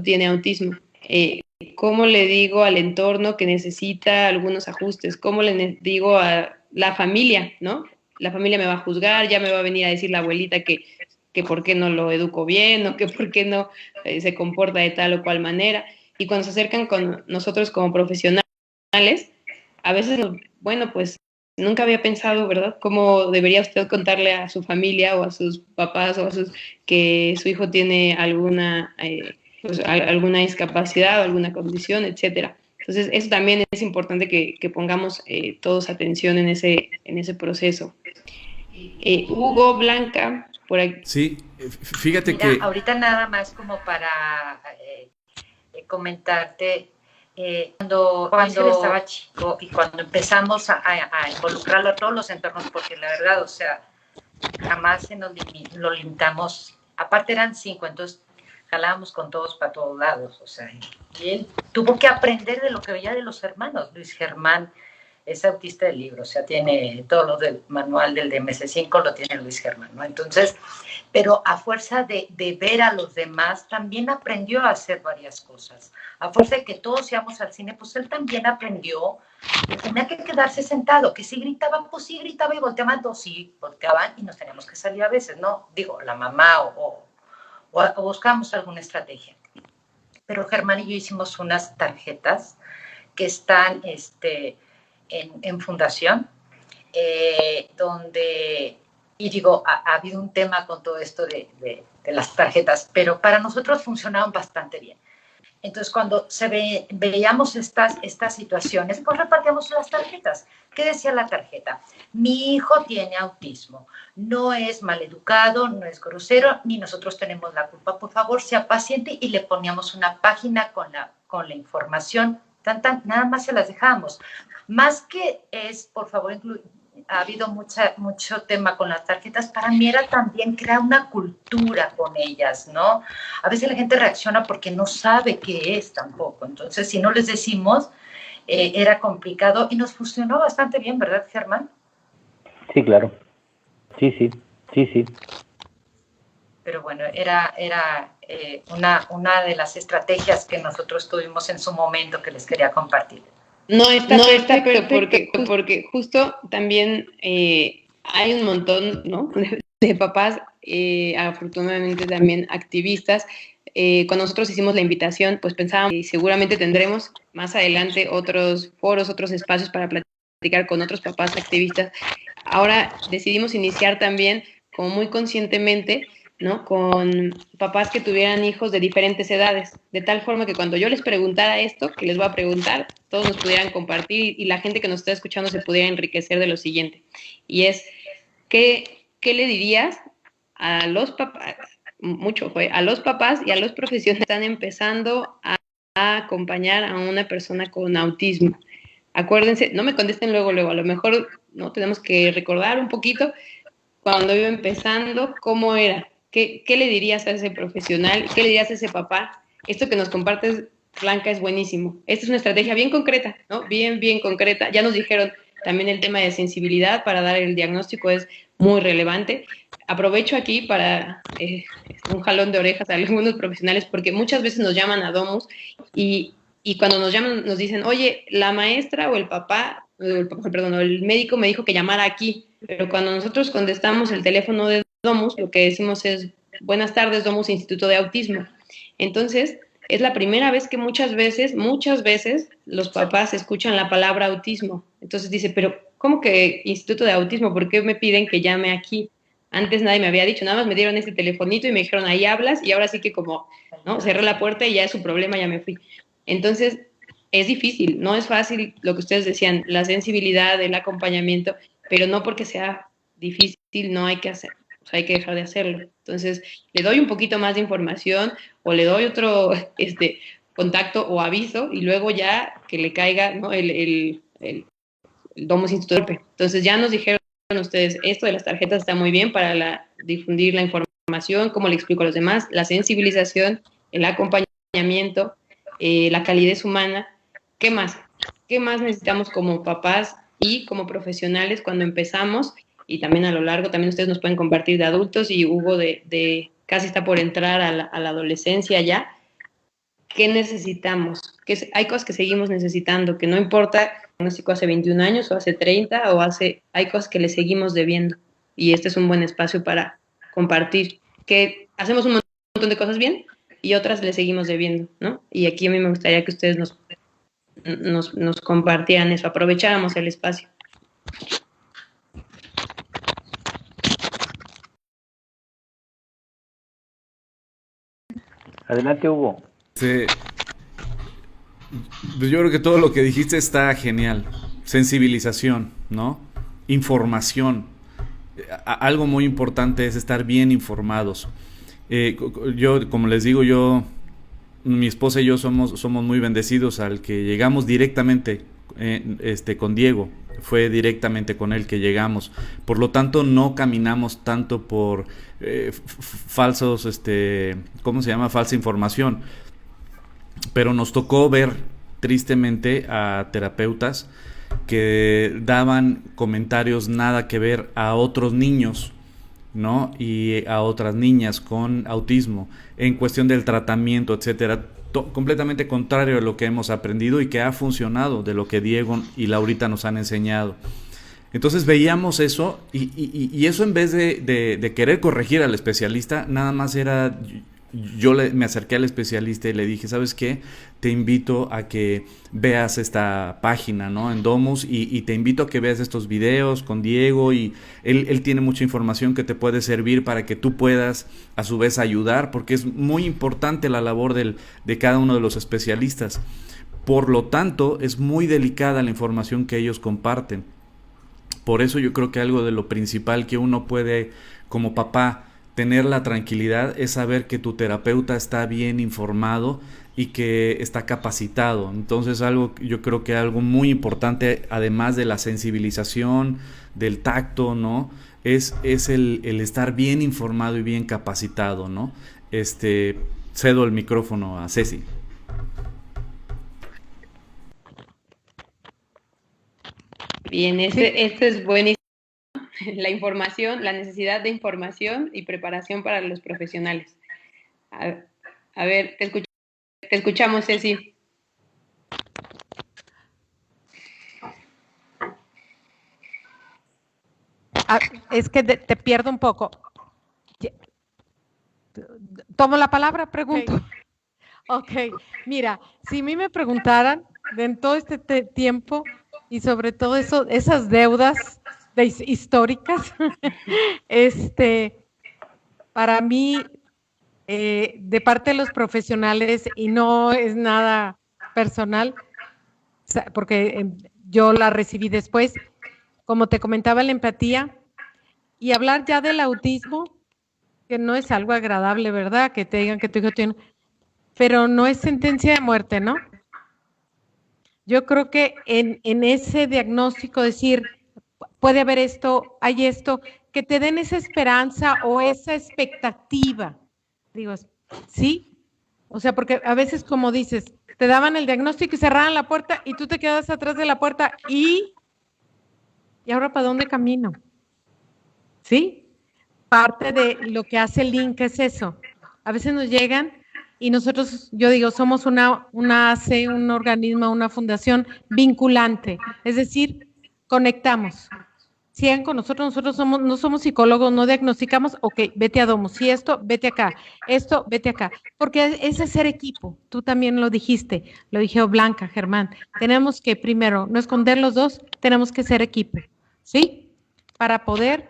tiene autismo? ¿Cómo le digo al entorno que necesita algunos ajustes? ¿Cómo le digo a la familia, ¿no? La familia me va a juzgar, ya me va a venir a decir la abuelita que por qué no lo educo bien o que por qué no se comporta de tal o cual manera. Y cuando se acercan con nosotros como profesionales, a veces, bueno, pues nunca había pensado, ¿verdad? ¿Cómo debería usted contarle a su familia o a sus papás o a sus que su hijo tiene alguna, pues, alguna discapacidad o alguna condición, etcétera? Entonces, eso también es importante que pongamos todos atención en ese proceso. Hugo, Blanca, por aquí. Sí, fíjate Mira, que ahorita nada más como para comentarte, cuando él estaba chico y cuando empezamos a involucrarlo a todos los entornos, porque la verdad, o sea, jamás lo limitamos, aparte eran 5, entonces jalábamos con todos para todos lados, o sea, y él tuvo que aprender de lo que veía de los hermanos. Luis Germán es autista del libro, o sea, tiene todo lo del manual del DMS5, lo tiene Luis Germán, ¿no? Entonces, pero a fuerza de ver a los demás, también aprendió a hacer varias cosas. A fuerza de que todos íbamos al cine, pues él también aprendió que tenía que quedarse sentado, que si gritaba, pues sí gritaba y volteaban, todos sí volteaban y nos teníamos que salir a veces, ¿no? Digo, la mamá o buscamos alguna estrategia. Pero Germán y yo hicimos unas tarjetas que están en fundación, donde, y digo, ha habido un tema con todo esto de las tarjetas, pero para nosotros funcionaban bastante bien. Entonces, cuando veíamos estas situaciones, pues repartíamos las tarjetas. ¿Qué decía la tarjeta? Mi hijo tiene autismo, no es maleducado, no es grosero, ni nosotros tenemos la culpa. Por favor, sea paciente, y le poníamos una página con la información, nada más se las dejábamos. Más que es, por favor, ha habido mucho tema con las tarjetas, para mí era también crear una cultura con ellas, ¿no? A veces la gente reacciona porque no sabe qué es tampoco, entonces si no les decimos, era complicado y nos funcionó bastante bien, ¿verdad, Germán? Sí, claro. Sí. Pero bueno, era una de las estrategias que nosotros tuvimos en su momento que les quería compartir. No está perfecto porque justo también hay un montón, ¿no? de papás, afortunadamente también activistas. Cuando nosotros hicimos la invitación, pues pensábamos que seguramente tendremos más adelante otros foros, otros espacios para platicar con otros papás activistas. Ahora decidimos iniciar también como muy conscientemente, ¿no? Con papás que tuvieran hijos de diferentes edades, de tal forma que cuando yo les preguntara esto, que les voy a preguntar, todos nos pudieran compartir y la gente que nos está escuchando se pudiera enriquecer de lo siguiente. Y es, ¿qué le dirías a los papás, a los papás y a los profesionales que están empezando a acompañar a una persona con autismo? Acuérdense, no me contesten luego, a lo mejor no tenemos que recordar un poquito cuando iba empezando, ¿cómo era? ¿Qué le dirías a ese profesional? ¿Qué le dirías a ese papá? Esto que nos compartes, Blanca, es buenísimo. Esta es una estrategia bien concreta, ¿no? Bien concreta. Ya nos dijeron también el tema de sensibilidad para dar el diagnóstico es muy relevante. Aprovecho aquí para un jalón de orejas a algunos profesionales porque muchas veces nos llaman a Domus y cuando nos llaman nos dicen, oye, la maestra o el papá, perdón, el médico me dijo que llamara aquí, pero cuando nosotros contestamos el teléfono de Domus, lo que decimos es, buenas tardes, Domus Instituto de Autismo. Entonces, es la primera vez que muchas veces, los papás escuchan la palabra autismo. Entonces dice, pero ¿cómo que Instituto de Autismo? ¿Por qué me piden que llame aquí? Antes nadie me había dicho, nada más me dieron este telefonito y me dijeron, ahí hablas, y ahora sí que como, ¿no? Cerré la puerta y ya es su problema, ya me fui. Entonces, es difícil, no es fácil lo que ustedes decían, la sensibilidad, el acompañamiento, pero no porque sea difícil, no hay que hacer, o sea, hay que dejar de hacerlo. Entonces, le doy un poquito más de información o le doy otro contacto o aviso y luego ya que le caiga, ¿no? El Domus Instituto. Entonces, ya nos dijeron ustedes, esto de las tarjetas está muy bien para difundir la información, cómo le explico a los demás, la sensibilización, el acompañamiento, la calidez humana. ¿Qué más? ¿Qué más necesitamos como papás y como profesionales cuando empezamos? Y también a lo largo, también ustedes nos pueden compartir de adultos y Hugo casi está por entrar a la adolescencia ya. ¿Qué necesitamos? Hay cosas que seguimos necesitando, que no importa el diagnóstico hace 21 años o hace 30 hay cosas que le seguimos debiendo. Y este es un buen espacio para compartir, que hacemos un montón de cosas bien y otras le seguimos debiendo, ¿no? Y aquí a mí me gustaría que ustedes nos compartieran eso, aprovecháramos el espacio. Adelante, Hugo. Pues yo creo que todo lo que dijiste está genial. Sensibilización, ¿no? Información. Algo muy importante es estar bien informados. Yo, como les digo, mi esposa y yo somos muy bendecidos al que llegamos directamente con Diego. Fue directamente con él que llegamos. Por lo tanto, no caminamos tanto por falsos, ¿cómo se llama? Falsa información. Pero nos tocó ver tristemente a terapeutas que daban comentarios nada que ver a otros niños, ¿no? Y a otras niñas con autismo en cuestión del tratamiento, etcétera, completamente contrario a lo que hemos aprendido y que ha funcionado, de lo que Diego y Laurita nos han enseñado. Entonces veíamos eso y eso, en vez de querer corregir al especialista, nada más era... Yo me acerqué al especialista y le dije, ¿sabes qué? Te invito a que veas esta página, ¿no? En Domus, y te invito a que veas estos videos con Diego, y él tiene mucha información que te puede servir para que tú puedas a su vez ayudar, porque es muy importante la labor de cada uno de los especialistas. Por lo tanto, es muy delicada la información que ellos comparten. Por eso yo creo que algo de lo principal que uno puede, como papá, tener la tranquilidad es saber que tu terapeuta está bien informado y que está capacitado. Entonces yo creo que algo muy importante, además de la sensibilización, del tacto, ¿no? Es el estar bien informado y bien capacitado, ¿no? Cedo el micrófono a Ceci. Bien, este es buenísimo. La información, la necesidad de información y preparación para los profesionales. A ver, te escuchamos, Ceci. Es que te pierdo un poco. ¿Tomo la palabra? Pregunto. Ok, mira, si a mí me preguntaran en todo este tiempo, y sobre todo esas deudas históricas, para mí, de parte de los profesionales, y no es nada personal, porque yo la recibí después, como te comentaba, la empatía, y hablar ya del autismo, que no es algo agradable, ¿verdad? Que te digan que tu hijo tiene... Pero no es sentencia de muerte, ¿no? Yo creo que en ese diagnóstico decir, puede haber esto, hay esto, que te den esa esperanza o esa expectativa. Digo, ¿sí? O sea, porque a veces, como dices, te daban el diagnóstico y cerraban la puerta y tú te quedas atrás de la puerta ¿y ahora para dónde camino? ¿Sí? Parte de lo que hace el link es eso. A veces nos llegan y nosotros, yo digo, somos una ACE, un organismo, una fundación vinculante, es decir, conectamos. Sigan con nosotros no somos psicólogos, no diagnosticamos, ok, vete a Domus, si esto, vete acá, esto, vete acá, porque ese es ser equipo, tú también lo dijiste, lo dijo Blanca, Germán, tenemos que primero no esconder los dos, tenemos que ser equipo, ¿sí? Para poder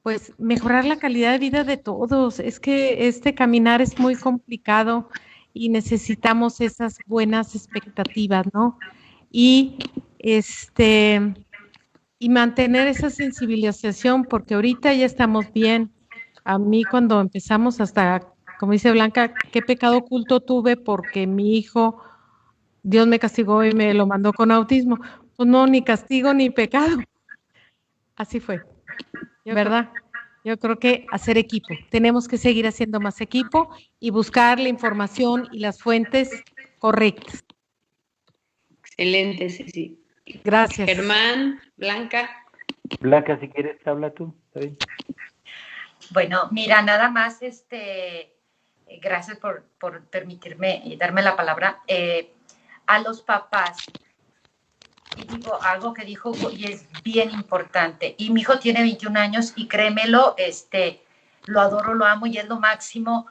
pues mejorar la calidad de vida de todos. Es que este caminar es muy complicado y necesitamos esas buenas expectativas, ¿no? Y y mantener esa sensibilización, porque ahorita ya estamos bien. A mí cuando empezamos hasta, como dice Blanca, qué pecado oculto tuve porque mi hijo, Dios me castigó y me lo mandó con autismo. Pues no, ni castigo ni pecado. Así fue, ¿verdad? Yo creo que hacer equipo. Tenemos que seguir haciendo más equipo y buscar la información y las fuentes correctas. Excelente, Ceci. Gracias. Germán, Blanca. Blanca, si quieres, habla tú. ¿Está bien? Bueno, mira, nada más, gracias por permitirme y darme la palabra. A los papás, y digo algo que dijo y es bien importante. Y mi hijo tiene 21 años y créemelo, lo adoro, lo amo y es lo máximo,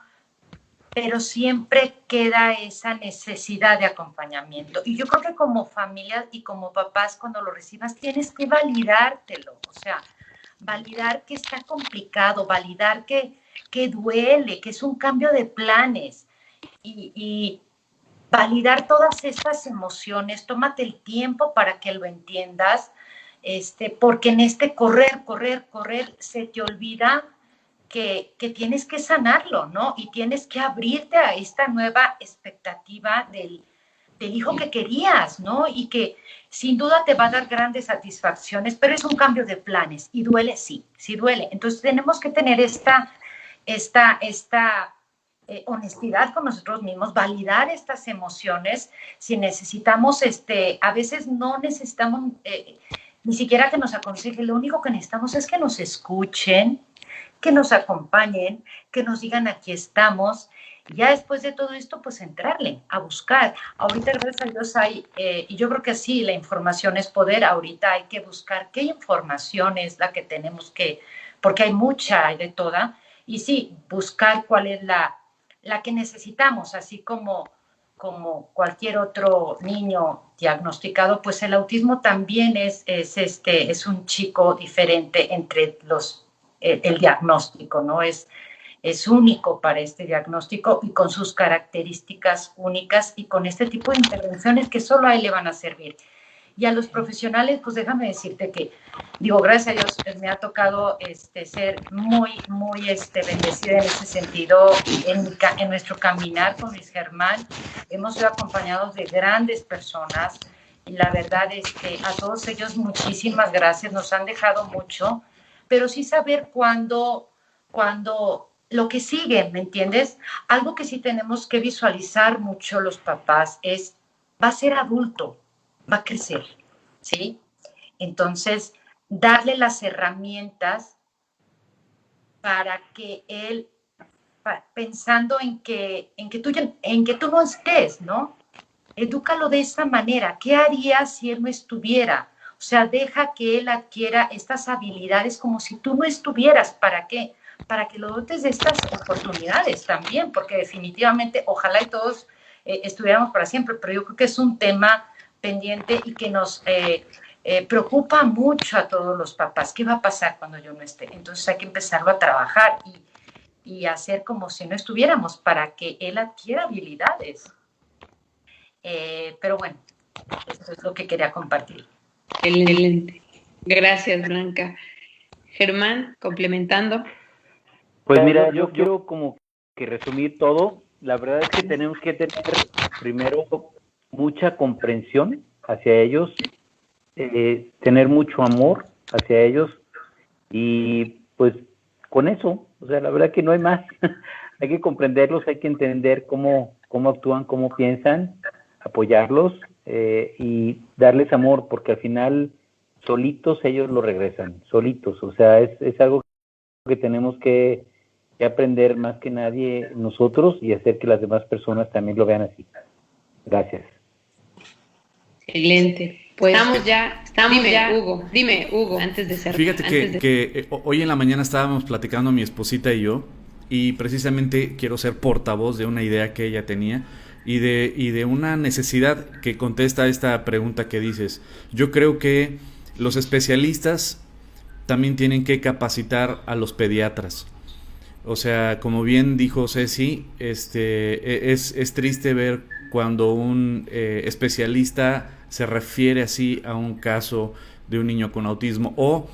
pero siempre queda esa necesidad de acompañamiento. Y yo creo que como familia y como papás, cuando lo recibas, tienes que validártelo. O sea, validar que está complicado, validar que duele, que es un cambio de planes y validar todas estas emociones. Tómate el tiempo para que lo entiendas, porque en este correr se te olvida que tienes que sanarlo, ¿no? Y tienes que abrirte a esta nueva expectativa del hijo que querías, ¿no? Y que sin duda te va a dar grandes satisfacciones, pero es un cambio de planes y duele, sí duele. Entonces tenemos que tener esta honestidad con nosotros mismos, validar estas emociones. Si necesitamos, a veces no necesitamos ni siquiera que nos aconsejen, lo único que necesitamos es que nos escuchen, que nos acompañen, que nos digan aquí estamos. Ya después de todo esto, pues entrarle a buscar. Ahorita, gracias a Dios, hay, y yo creo que sí, la información es poder. Ahorita hay que buscar qué información es la que tenemos que, porque hay mucha, hay de toda, y sí, buscar cuál es la que necesitamos, así como cualquier otro niño diagnosticado, pues el autismo también es un chico diferente entre el diagnóstico, ¿no? Es único para este diagnóstico y con sus características únicas y con este tipo de intervenciones que solo a él le van a servir. Y a los profesionales, pues déjame decirte que, digo, gracias a Dios me ha tocado ser muy bendecida en ese sentido. En nuestro caminar con Luis Germán hemos sido acompañados de grandes personas y la verdad es que a todos ellos muchísimas gracias, nos han dejado mucho, pero sí saber cuándo lo que sigue, ¿me entiendes? Algo que sí tenemos que visualizar mucho los papás es, va a ser adulto, va a crecer, ¿sí? Entonces, darle las herramientas para que él, pensando en que tú no estés, ¿no? Edúcalo de esa manera. ¿Qué haría si él no estuviera? O sea, deja que él adquiera estas habilidades como si tú no estuvieras. ¿Para qué? Para que lo dotes de estas oportunidades también, porque definitivamente, ojalá y todos estuviéramos para siempre, pero yo creo que es un tema pendiente y que nos preocupa mucho a todos los papás. ¿Qué va a pasar cuando yo no esté? Entonces hay que empezarlo a trabajar y hacer como si no estuviéramos para que él adquiera habilidades. Pero bueno, eso es lo que quería compartir. Excelente. Gracias, Blanca. Germán, complementando. Pues mira, yo quiero como que resumir todo. La verdad es que tenemos que tener primero mucha comprensión hacia ellos, tener mucho amor hacia ellos y pues con eso, o sea, la verdad que no hay más. Hay que comprenderlos, hay que entender cómo actúan, cómo piensan, apoyarlos y darles amor, porque al final solitos ellos lo regresan, solitos. O sea, es algo que tenemos que aprender más que nadie nosotros y hacer que las demás personas también lo vean así. Gracias. Excelente. Pues estamos ya, Hugo. Dime, Hugo, antes de cerrar. Fíjate que hoy en la mañana estábamos platicando mi esposita y yo, y precisamente quiero ser portavoz de una idea que ella tenía y de una necesidad que contesta esta pregunta que dices. Yo creo que los especialistas también tienen que capacitar a los pediatras. O sea, como bien dijo Ceci, es triste ver cuando un especialista se refiere así a un caso de un niño con autismo, o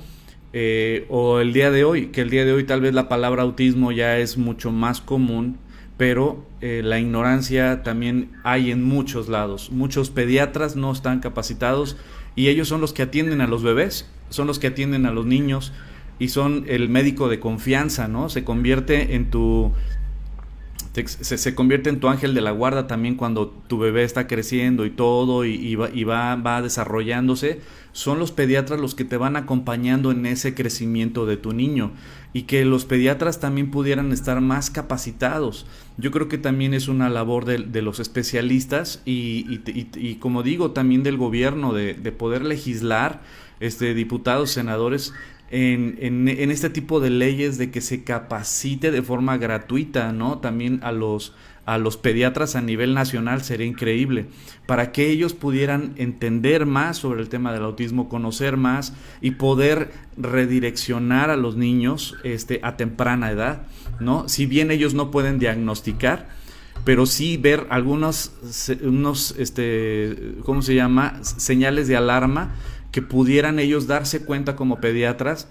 el día de hoy, que el día de hoy tal vez la palabra autismo ya es mucho más común, pero la ignorancia también hay en muchos lados. Muchos pediatras no están capacitados y ellos son los que atienden a los bebés, son los que atienden a los niños y son el médico de confianza, ¿no? Se convierte en se convierte en tu ángel de la guarda también cuando tu bebé está creciendo y todo y va desarrollándose. Son los pediatras los que te van acompañando en ese crecimiento de tu niño, y que los pediatras también pudieran estar más capacitados. Yo creo que también es una labor de los especialistas y como digo, también del gobierno de poder legislar, diputados, senadores, en este tipo de leyes, de que se capacite de forma gratuita, ¿no? También a los pediatras a nivel nacional. Sería increíble para que ellos pudieran entender más sobre el tema del autismo, conocer más y poder redireccionar a los niños a temprana edad, ¿no? Si bien ellos no pueden diagnosticar, pero sí ver algunos ¿cómo se llama? Señales de alarma que pudieran ellos darse cuenta como pediatras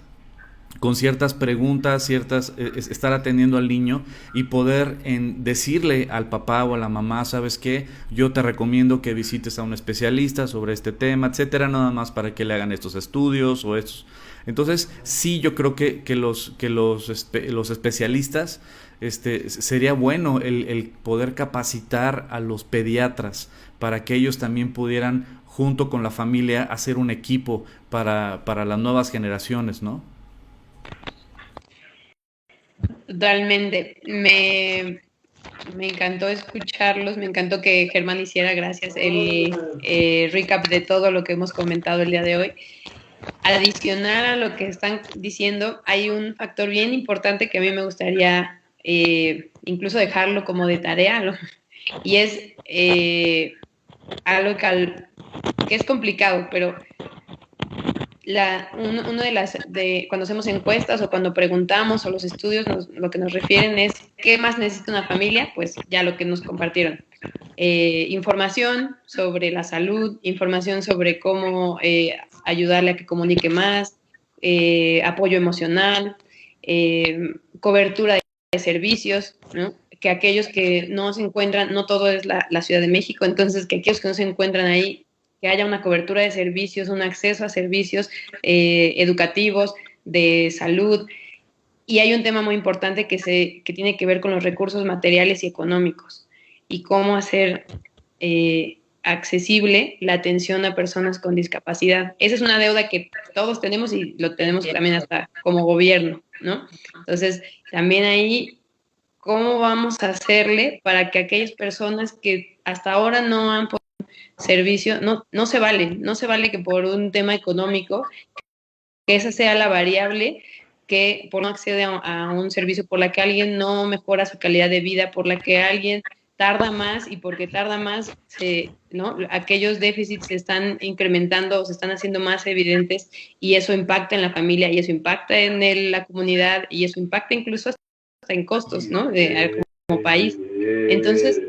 con ciertas preguntas, estar atendiendo al niño y poder decirle al papá o a la mamá, ¿sabes qué? Yo te recomiendo que visites a un especialista sobre este tema, etcétera, nada más para que le hagan estos estudios o estos. Entonces, sí, yo creo que los especialistas, sería bueno el poder capacitar a los pediatras para que ellos también pudieran, junto con la familia, hacer un equipo para las nuevas generaciones, ¿no? Totalmente. Me encantó escucharlos, me encantó que Germán hiciera, gracias, el recap de todo lo que hemos comentado el día de hoy. Adicional a lo que están diciendo, hay un factor bien importante que a mí me gustaría incluso dejarlo como de tarea, y es algo que es complicado, pero uno de cuando hacemos encuestas o cuando preguntamos, o los estudios lo que nos refieren es ¿qué más necesita una familia? Pues ya lo que nos compartieron. Información sobre la salud, información sobre cómo ayudarle a que comunique más, apoyo emocional, cobertura de servicios, ¿no? Que aquellos que no se encuentran, no todo es la Ciudad de México, entonces que aquellos que no se encuentran ahí, que haya una cobertura de servicios, un acceso a servicios educativos, de salud. Y hay un tema muy importante que tiene que ver con los recursos materiales y económicos y cómo hacer accesible la atención a personas con discapacidad. Esa es una deuda que todos tenemos y lo tenemos también hasta como gobierno, ¿no? Entonces, también ahí, ¿cómo vamos a hacerle para que aquellas personas que hasta ahora no han podido servicio, no se vale que por un tema económico, que esa sea la variable que por no accede a un servicio, por la que alguien no mejora su calidad de vida, por la que alguien tarda más, y porque tarda más, ¿no? Aquellos déficits se están incrementando o se están haciendo más evidentes, y eso impacta en la familia, y eso impacta en la comunidad, y eso impacta incluso hasta en costos, ¿no? Como país. Entonces,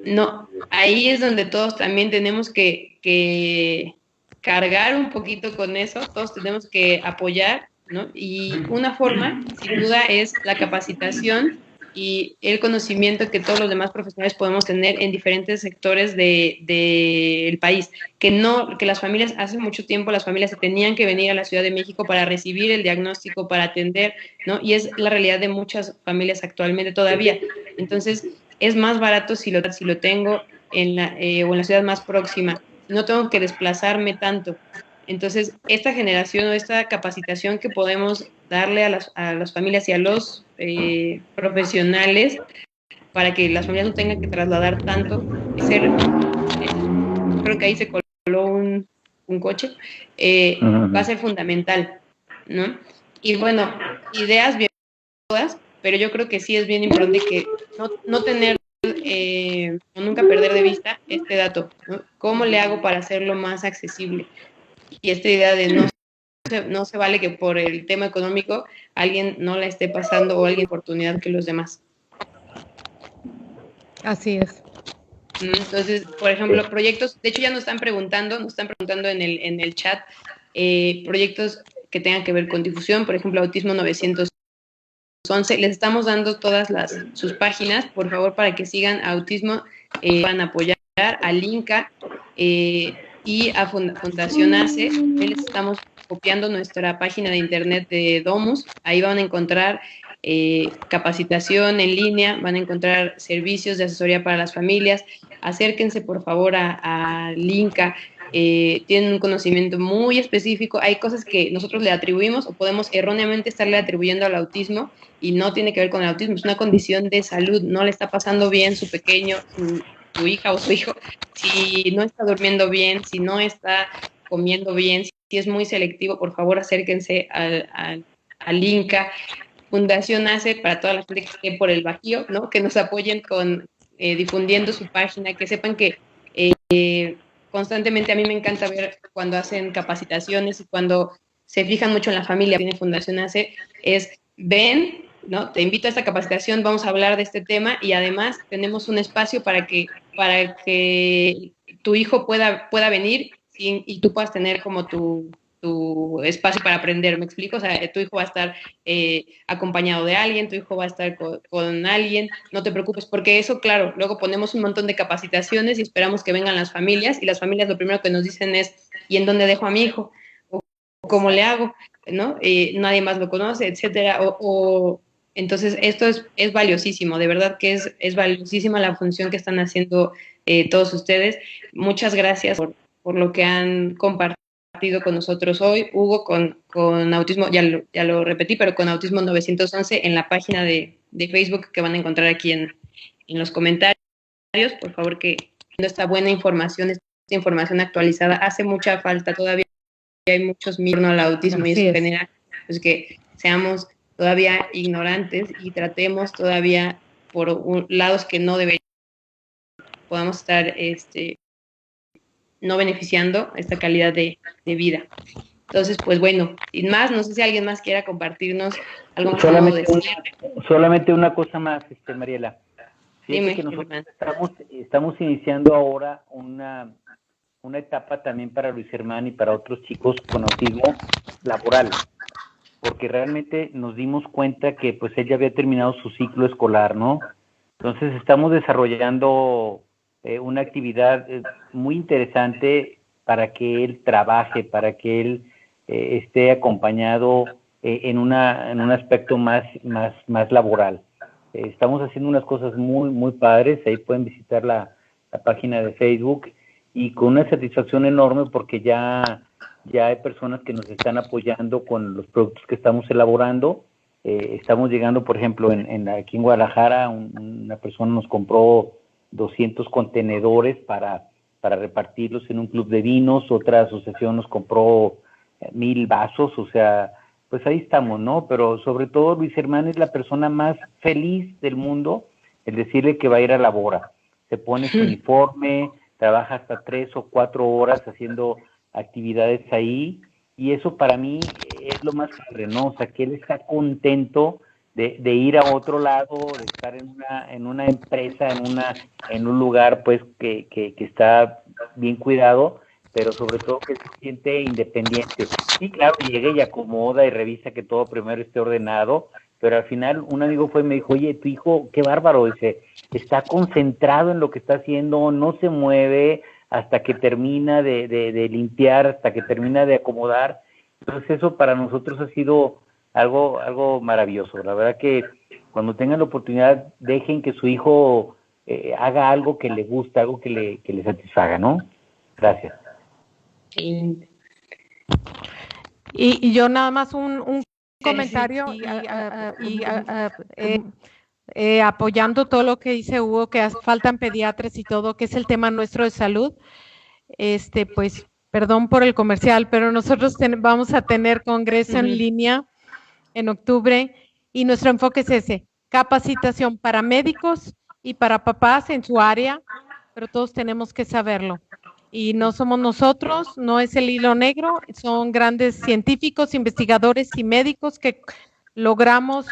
no, ahí es donde todos también tenemos que cargar un poquito con eso, todos tenemos que apoyar, ¿no? Y una forma, sin duda, es la capacitación y el conocimiento que todos los demás profesionales podemos tener en diferentes sectores del país. Que las familias, hace mucho tiempo las familias se tenían que venir a la Ciudad de México para recibir el diagnóstico, para atender, ¿no? Y es la realidad de muchas familias actualmente todavía. Entonces, es más barato si lo tengo o en la ciudad más próxima. No tengo que desplazarme tanto. Entonces, esta generación o esta capacitación que podemos darle a las familias y a los profesionales para que las familias no tengan que trasladar tanto, creo que ahí se coló un coche, va a ser fundamental, ¿no? Y bueno, ideas bien todas, pero yo creo que sí es bien importante que no tener o nunca perder de vista este dato, ¿no? ¿Cómo le hago para hacerlo más accesible? Y esta idea de no no se vale que por el tema económico alguien no la esté pasando o alguien oportunidad que los demás. Así es. Entonces, por ejemplo, proyectos, de hecho ya nos están preguntando en el chat, proyectos que tengan que ver con difusión, por ejemplo, Autismo 911, les estamos dando todas sus páginas, por favor, para que sigan a Autismo, van a apoyar al INCA y a Fundación ACE. Les estamos copiando nuestra página de internet de Domus, ahí van a encontrar capacitación en línea, van a encontrar servicios de asesoría para las familias. Acérquense por favor a INCA, tienen un conocimiento muy específico, hay cosas que nosotros le atribuimos o podemos erróneamente estarle atribuyendo al autismo y no tiene que ver con el autismo, es una condición de salud, no le está pasando bien su pequeño, su hija o su hijo, si no está durmiendo bien, si no está comiendo bien, si es muy selectivo, por favor acérquense al INCA. Fundación ACE, para toda la gente que esté por el Bajío, ¿no? Que nos apoyen con difundiendo su página, que sepan que constantemente a mí me encanta ver cuando hacen capacitaciones y cuando se fijan mucho en la familia, tiene Fundación ACE, ven, ¿no? Te invito a esta capacitación, vamos a hablar de este tema y además tenemos un espacio para que tu hijo pueda venir y tú puedas tener como tu espacio para aprender, ¿me explico? O sea, tu hijo va a estar acompañado de alguien, tu hijo va a estar con alguien, no te preocupes, porque eso, claro, luego ponemos un montón de capacitaciones y esperamos que vengan las familias, y las familias lo primero que nos dicen es, ¿y en dónde dejo a mi hijo? ¿O cómo le hago? ¿No? Nadie más lo conoce, etcétera, entonces esto es valiosísimo, de verdad que es valiosísima la función que están haciendo todos ustedes. Muchas gracias por lo que han compartido con nosotros hoy. Hugo, con Autismo, ya lo repetí, pero con Autismo 911 en la página de Facebook que van a encontrar aquí en los comentarios. Por favor, que esta buena información, esta información actualizada, hace mucha falta. Todavía hay muchos mitos al autismo y eso genera pues, que seamos todavía ignorantes y tratemos todavía por lados que no deberíamos, podamos estar no beneficiando esta calidad de vida. Entonces, pues bueno, sin más, no sé si alguien más quiera compartirnos algo más. Solamente una cosa más, Mariela. Dime, que nosotros estamos iniciando ahora una etapa también para Luis Germán y para otros chicos con autismo laboral, porque realmente nos dimos cuenta que pues él ya había terminado su ciclo escolar, ¿no? Entonces estamos desarrollando una actividad muy interesante para que él trabaje, para que él esté acompañado en un aspecto más laboral. Estamos haciendo unas cosas muy, muy padres, ahí pueden visitar la página de Facebook y con una satisfacción enorme porque ya hay personas que nos están apoyando con los productos que estamos elaborando. Estamos llegando, por ejemplo, aquí en Guadalajara, una persona nos compró 200 contenedores para repartirlos en un club de vinos, otra asociación nos compró 1000 vasos, o sea, pues ahí estamos, ¿no? Pero sobre todo Luis Germán es la persona más feliz del mundo, el decirle que va a ir a la Bora. Se pone su uniforme, trabaja hasta 3 o 4 horas haciendo actividades ahí, y eso para mí es lo más padre, ¿no? O sea, que él está contento de ir a otro lado, de estar en una empresa, en un lugar pues que está bien cuidado, pero sobre todo que se siente independiente. Sí, claro, llega y acomoda y revisa que todo primero esté ordenado, pero al final un amigo fue y me dijo, oye, tu hijo, qué bárbaro, dice, está concentrado en lo que está haciendo, no se mueve hasta que termina de limpiar, hasta que termina de acomodar. Entonces eso para nosotros ha sido algo maravilloso. La verdad que cuando tengan la oportunidad, dejen que su hijo haga algo que le gusta, algo que le satisfaga, ¿no? Gracias. Sí. Y yo nada más un comentario apoyando todo lo que dice Hugo, que faltan pediatras y todo, que es el tema nuestro de salud. Pues, perdón por el comercial, pero nosotros vamos a tener congreso en línea en octubre y nuestro enfoque es ese, capacitación para médicos y para papás en su área, pero todos tenemos que saberlo. y no somos nosotros, no es el hilo negro, son grandes científicos, investigadores y médicos que logramos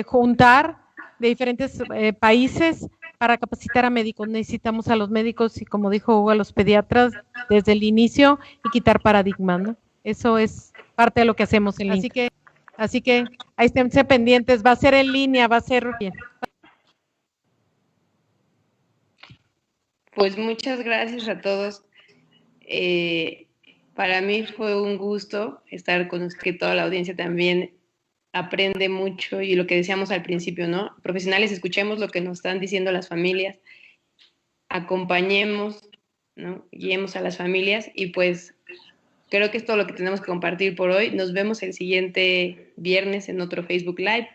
juntar de diferentes países para capacitar a médicos. Necesitamos a los médicos y, como dijo Hugo, a los pediatras desde el inicio y quitar paradigmas, ¿no? Eso es parte de lo que hacemos en línea. Así que ahí esténse pendientes, va a ser en línea, va a ser bien. Pues muchas gracias a todos. Para mí fue un gusto estar con ustedes, que toda la audiencia también aprende mucho, y lo que decíamos al principio, ¿no? Profesionales, escuchemos lo que nos están diciendo las familias, acompañemos, ¿no? Guiemos a las familias, y pues creo que es todo lo que tenemos que compartir por hoy. Nos vemos el siguiente viernes en otro Facebook Live.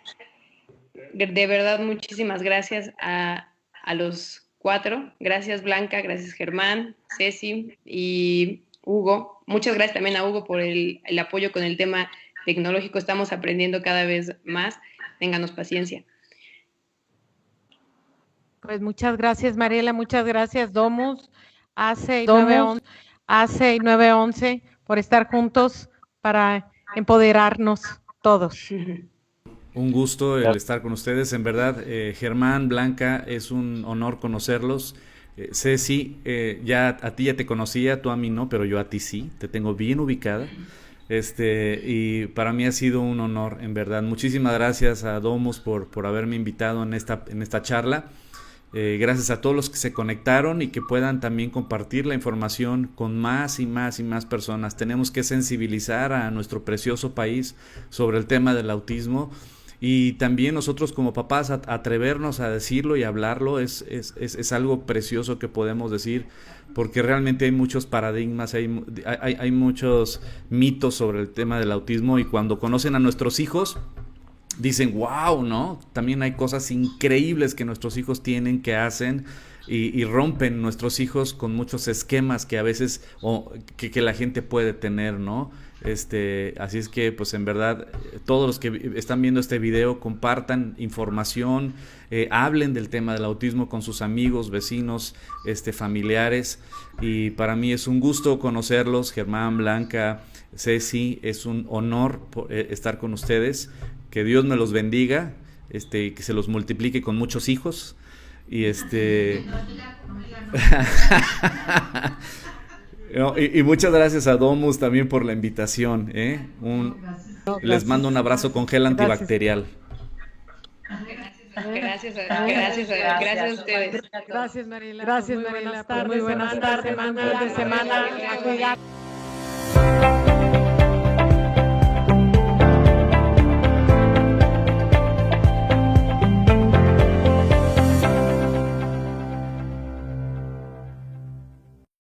De verdad, muchísimas gracias a los 4. Gracias, Blanca, gracias, Germán, Ceci y Hugo. Muchas gracias también a Hugo por el apoyo con el tema tecnológico. Estamos aprendiendo cada vez más. Ténganos paciencia. Pues muchas gracias, Mariela, muchas gracias, Domus, ACE y 911 por estar juntos para empoderarnos todos. Un gusto el estar con ustedes, en verdad. Germán, Blanca, es un honor conocerlos. Ceci, ya a ti ya te conocía, tú a mí no, pero yo a ti sí, te tengo bien ubicada. Y para mí ha sido un honor, en verdad. Muchísimas gracias a Domus por haberme invitado en esta charla. Gracias a todos los que se conectaron y que puedan también compartir la información con más y más y más personas. Tenemos que sensibilizar a nuestro precioso país sobre el tema del autismo, y también nosotros como papás atrevernos a decirlo y hablarlo es algo precioso que podemos decir, porque realmente hay muchos paradigmas, hay muchos mitos sobre el tema del autismo, y cuando conocen a nuestros hijos dicen, wow, ¿no? También hay cosas increíbles que nuestros hijos tienen, que hacen, y rompen nuestros hijos con muchos esquemas que a veces que la gente puede tener, ¿no? Así es que, pues en verdad, todos los que están viendo este video, compartan información, hablen del tema del autismo con sus amigos, vecinos, familiares, y para mí es un gusto conocerlos, Germán, Blanca, Ceci, es un honor estar con ustedes. Que Dios me los bendiga, que se los multiplique con muchos hijos, y y muchas gracias a Domus también por la invitación, les mando un abrazo con gel antibacterial. Gracias a ustedes. Gracias, Mariela. Gracias, Mariela. Muy buenas tardes, semana. A cuidar.